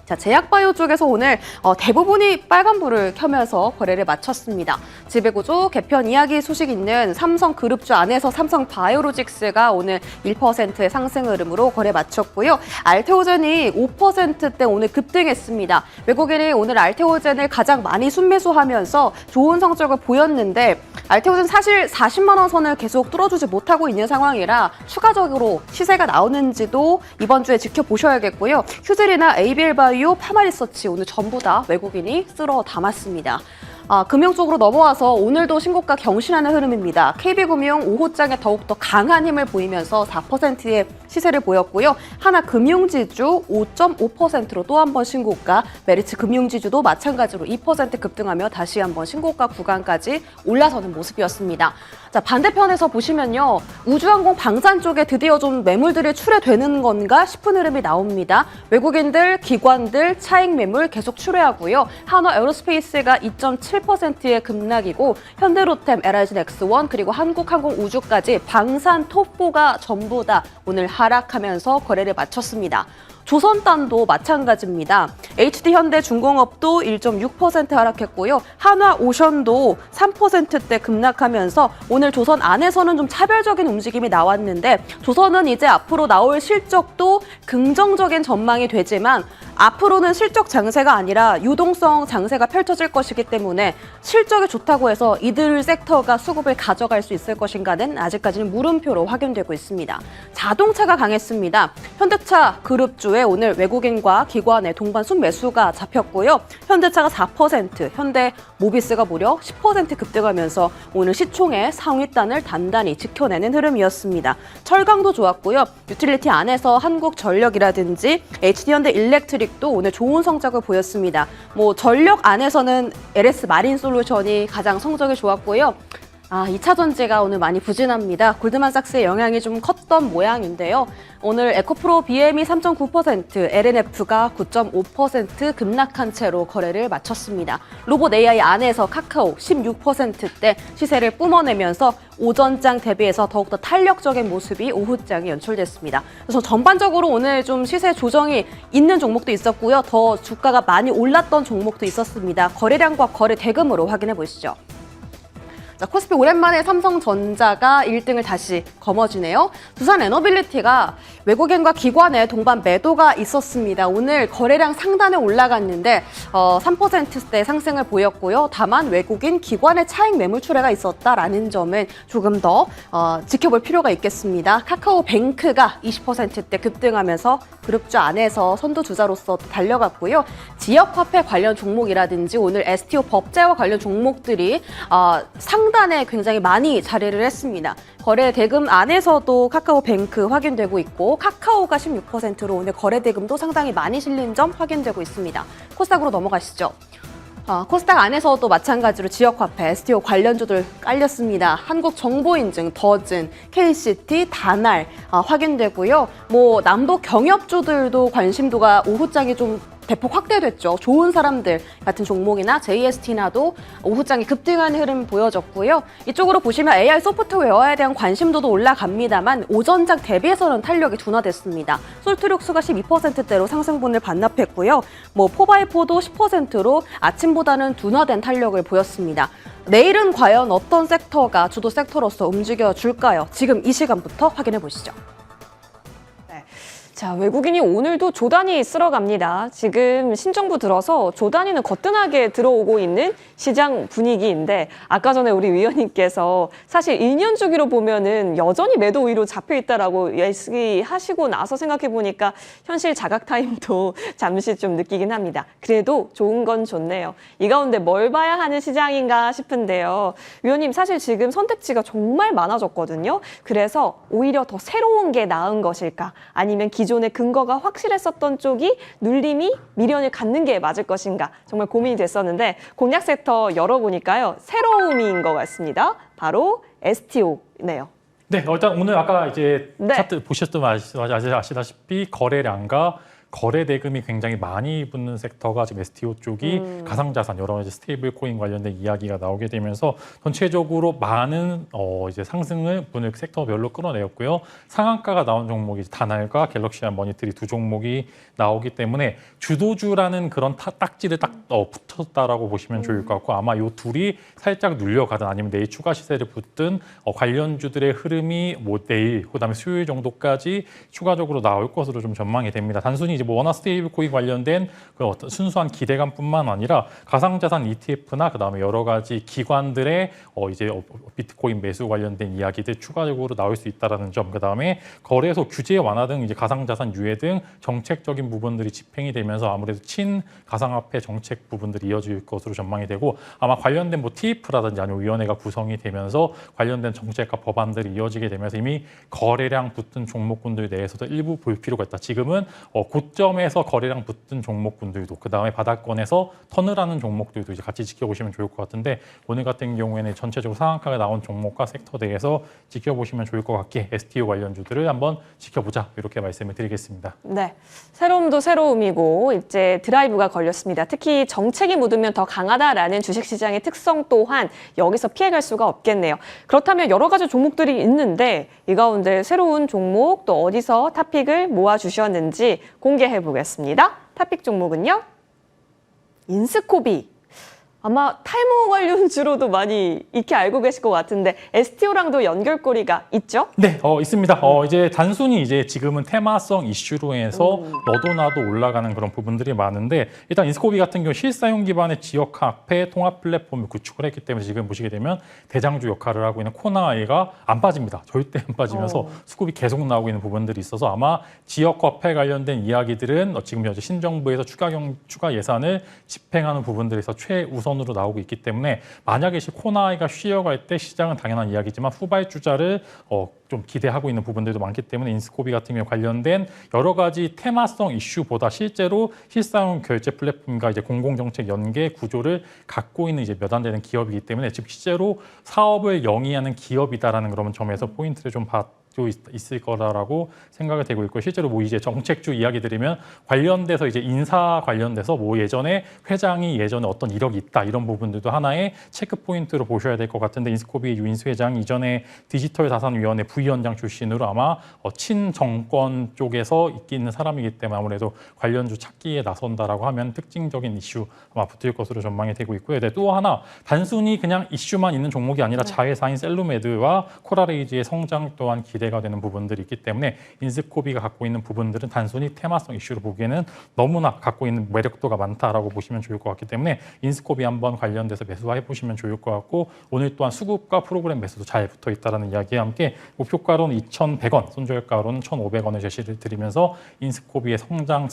자, 제약바이오 쪽에서 오늘 대부분이 빨간불을 켜면서 거래를 마쳤습니다. 지배구조 개편 이야기 소식 있는 삼성그룹주 안에서 삼성바이오로직스가 오늘 1%의 상승 흐름으로 거래 마쳤고요. 알테오젠이 5%대 오늘 급등했습니다. 외국인이 오늘 알테오젠을 가장 많이 순매수하면서 좋은 성적을 보였는데 알테오젠 사실 40만 원 선을 계속 뚫어주지 못하고 있는 상황이라 추가적으로 시세가 나오는지도 이번 주에 지켜보셔야겠고요. 휴젤이나 ABL바이오, 파마리서치 오늘 전부 다 외국인이 쓸어 담았습니다. 금융 쪽으로 넘어와서 오늘도 신고가 경신하는 흐름입니다. KB금융 오후장에 더욱더 강한 힘을 보이면서 4%의 시세를 보였고요. 하나금융지주 5.5%로 또 한 번 신고가, 메리츠 금융지주도 마찬가지로 2% 급등하며 다시 한번 신고가 구간까지 올라서는 모습이었습니다. 자, 반대편에서 보시면요. 우주항공 방산 쪽에 드디어 좀 매물들이 출회되는 건가 싶은 흐름이 나옵니다. 외국인들, 기관들, 차익 매물 계속 출회하고요. 한화 에어로스페이스가 2.7%의 급락이고 현대로템, LIG넥스원 그리고 한국항공우주까지 방산 톱4가 전부 다 오늘 하락하면서 거래를 마쳤습니다. 조선단도 마찬가지입니다. HD현대중공업도 1.6% 하락했고요. 한화오션도 3%대 급락하면서 오늘 조선 안에서는 좀 차별적인 움직임이 나왔는데 조선은 이제 앞으로 나올 실적도 긍정적인 전망이 되지만 앞으로는 실적 장세가 아니라 유동성 장세가 펼쳐질 것이기 때문에 실적이 좋다고 해서 이들 섹터가 수급을 가져갈 수 있을 것인가는 아직까지는 물음표로 확인되고 있습니다. 자동차가 강했습니다. 현대차 그룹주에 오늘 외국인과 기관의 동반 순매수가 잡혔고요. 현대차가 4%, 현대모비스가 무려 10% 급등하면서 오늘 시총의 상위단을 단단히 지켜내는 흐름이었습니다. 철강도 좋았고요. 유틸리티 안에서 한국전력이라든지 HD현대 일렉트릭도 오늘 좋은 성적을 보였습니다. 전력 안에서는 LS 마린솔루션이 가장 성적이 좋았고요. 2차 전지가 오늘 많이 부진합니다. 골드만삭스의 영향이 좀 컸던 모양인데요. 오늘 에코프로 BM이 3.9%, LNF가 9.5% 급락한 채로 거래를 마쳤습니다. 로봇 AI 안에서 카카오 16%대 시세를 뿜어내면서 오전장 대비해서 더욱더 탄력적인 모습이 오후장에 연출됐습니다. 그래서 전반적으로 오늘 좀 시세 조정이 있는 종목도 있었고요. 더 주가가 많이 올랐던 종목도 있었습니다. 거래량과 거래 대금으로 확인해 보시죠. 자, 코스피 오랜만에 삼성전자가 1등을 다시 거머쥐네요. 두산 에너빌리티가 외국인과 기관의 동반 매도가 있었습니다. 오늘 거래량 상단에 올라갔는데 3%대 상승을 보였고요. 다만 외국인 기관의 차익 매물 출회가 있었다라는 점은 조금 더 지켜볼 필요가 있겠습니다. 카카오뱅크가 20%대 급등하면서 그룹주 안에서 선두주자로서 달려갔고요. 지역화폐 관련 종목이라든지 오늘 STO 법제와 관련 종목들이 상단에 굉장히 많이 자리를 했습니다. 거래 대금 안에서도 카카오뱅크 확인되고 있고 카카오가 16%로 오늘 거래 대금도 상당히 많이 실린 점 확인되고 있습니다. 코스닥으로 넘어가시죠. 코스닥 안에서도 마찬가지로 지역화폐, STO 관련주들 깔렸습니다. 한국정보인증, 더즌, KCT, 다날 확인되고요. 남북 경협주들도 관심도가 오후장에 좀 대폭 확대됐죠. 좋은 사람들 같은 종목이나 JST나도 오후장에 급등하는 흐름이 보여졌고요. 이쪽으로 보시면 AI 소프트웨어에 대한 관심도도 올라갑니다만 오전장 대비해서는 탄력이 둔화됐습니다. 솔트룩스가 12%대로 상승분을 반납했고요. 포바이포도 10%로 아침보다는 둔화된 탄력을 보였습니다. 내일은 과연 어떤 섹터가 주도 섹터로서 움직여줄까요? 지금 이 시간부터 확인해 보시죠. 자, 외국인이 오늘도 조단위 쓸어갑니다. 지금 신정부 들어서 조단위는 거뜬하게 들어오고 있는 시장 분위기인데 아까 전에 우리 위원님께서 사실 1년 주기로 보면은 여전히 매도 우위로 잡혀 있다라고 얘기하시고 나서 생각해 보니까 현실 자각 타임도 잠시 좀 느끼긴 합니다. 그래도 좋은 건 좋네요. 이 가운데 뭘 봐야 하는 시장인가 싶은데요. 위원님 사실 지금 선택지가 정말 많아졌거든요. 그래서 오히려 더 새로운 게 나은 것일까? 아니면 기존의 근거가 확실했었던 쪽이 눌림이 미련을 갖는 게 맞을 것인가 정말 고민이 됐었는데 공략 섹터 열어보니까요. 새로움인 것 같습니다. 바로 STO네요. 네, 일단 오늘 아까 이제 네. 차트 보셨던 아시다시피 거래량과 거래 대금이 굉장히 많이 붙는 섹터가 지금 STO 쪽이 가상자산 여러 가지 스테이블 코인 관련된 이야기가 나오게 되면서 전체적으로 많은 이제 상승을 오늘 섹터별로 끌어내었고요. 상한가가 나온 종목이 다날과 갤럭시와 머니트리 두 종목이 나오기 때문에 주도주라는 그런 딱지를 딱 붙었다라고 보시면 좋을 것 같고 아마 이 둘이 살짝 눌려가든 아니면 내일 추가 시세를 붙든 관련주들의 흐름이 내일 그다음에 수요일 정도까지 추가적으로 나올 것으로 좀 전망이 됩니다. 단순히 이제 뭐 원화 스테이블 코인 관련된 그 어떤 순수한 기대감뿐만 아니라 가상자산 ETF나 그다음에 여러 가지 기관들의 이제 비트코인 매수 관련된 이야기들 추가적으로 나올 수 있다라는 점, 그다음에 거래소 규제 완화 등 이제 가상자산 유예 등 정책적인 부분들이 집행이 되면서 아무래도 가상화폐 정책 부분들이 이어질 것으로 전망이 되고, 아마 관련된 뭐 TF라든지 아니면 위원회가 구성이 되면서 관련된 정책과 법안들이 이어지게 되면서 이미 거래량 붙은 종목군들 내에서도 일부 볼 필요가 있다. 지금은 고점에서 거래량 붙은 종목군들도, 그다음에 바닥권에서 턴을하는 종목들도 이제 같이 지켜보시면 좋을 것 같은데, 오늘 같은 경우에는 전체적으로 상한가가 나온 종목과 섹터 대해서 지켜보시면 좋을 것 같기에 STO 관련주들을 한번 지켜보자, 이렇게 말씀을 드리겠습니다. 네, 새로움도 새로움이고 이제 드라이브가 걸렸습니다. 특히 정책이 묻으면 더 강하다라는 주식시장의 특성 또한 여기서 피해갈 수가 없겠네요. 그렇다면 여러 가지 종목들이 있는데 이 가운데 새로운 종목 또 어디서 탑픽을 모아주셨는지 공개해 보겠습니다. 탑픽 종목은요, 인스코비. 아마 탈모 관련주로도 많이 익히 알고 계실 것 같은데 STO랑도 연결고리가 있죠? 네, 있습니다. 이제 단순히 이제 지금은 테마성 이슈로 해서 너도 나도 올라가는 그런 부분들이 많은데, 일단 인스코비 같은 경우 실사용 기반의 지역화폐 통합 플랫폼을 구축을 했기 때문에 지금 보시게 되면 대장주 역할을 하고 있는 코나이가 안 빠집니다. 절대 안 빠지면서 수급이 계속 나오고 있는 부분들이 있어서 아마 지역화폐 관련된 이야기들은 지금 현재 신정부에서 추가 예산을 집행하는 부분들에서 최우선으로 나오고 있기 때문에, 만약에 코나이가 쉬어갈 때 시장은 당연한 이야기지만 후발주자를 좀 기대하고 있는 부분들도 많기 때문에 인스코비 같은 경우 관련된 여러 가지 테마성 이슈보다 실제로 실사용 결제 플랫폼과 이제 공공정책 연계 구조를 갖고 있는 이제 몇 안 되는 기업이기 때문에 지금 실제로 사업을 영위하는 기업이다라는 그런 점에서 포인트를 좀 있을 거라고 생각이 되고 있고, 실제로 뭐 이제 정책주 이야기 드리면 관련돼서 이제 인사 관련돼서 뭐 예전에 회장이 예전에 어떤 이력이 있다, 이런 부분들도 하나의 체크 포인트로 보셔야 될 것 같은데, 인스코비 유인수 회장 이전에 디지털자산위원회 부위원장 출신으로 아마 친정권 쪽에서 있는 사람이기 때문에 아무래도 관련주 찾기에 나선다라고 하면 특징적인 이슈 아마 붙을 것으로 전망이 되고 있고요. 네, 또 하나 단순히 그냥 이슈만 있는 종목이 아니라 자회사인 셀루메드와 코라레이즈의 성장 또한 기대가 되는 부분들이 있기 때문에 인스코비가 갖고 있는 부분들은 단순히 테마성 이슈로 보기에는 너무나 갖고 있는 매력도가 많다라고 보시면 좋을 것 같기 때문에 인스코비 한번 관련돼서 매수해 보시면 좋을 것 같고, 오늘 또한 수급과 프로그램 매수도 잘 붙어 있다는 이야기와 함께 목표가로는 2,100원, 손절가로는 1,500원을 제시를 드리면서 인스코비의 성장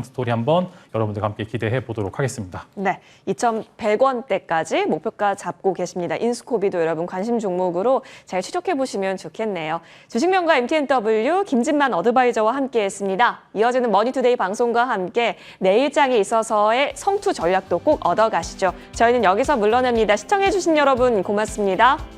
스토리 한번 여러분들과 함께 기대해 보도록 하겠습니다. 네, 2,100원대까지 목표가 잡고 계십니다. 인스코비도 여러분 관심 종목으로 잘 추적해 보시면 좋겠네요. 주식명가 MTNW 김진만 어드바이저와 함께했습니다. 이어지는 머니투데이 방송과 함께 내일장에 있어서의 성투 전략도 꼭 얻어가시죠. 저희는 여기서 물러납니다. 시청해 주신 여러분 고맙습니다.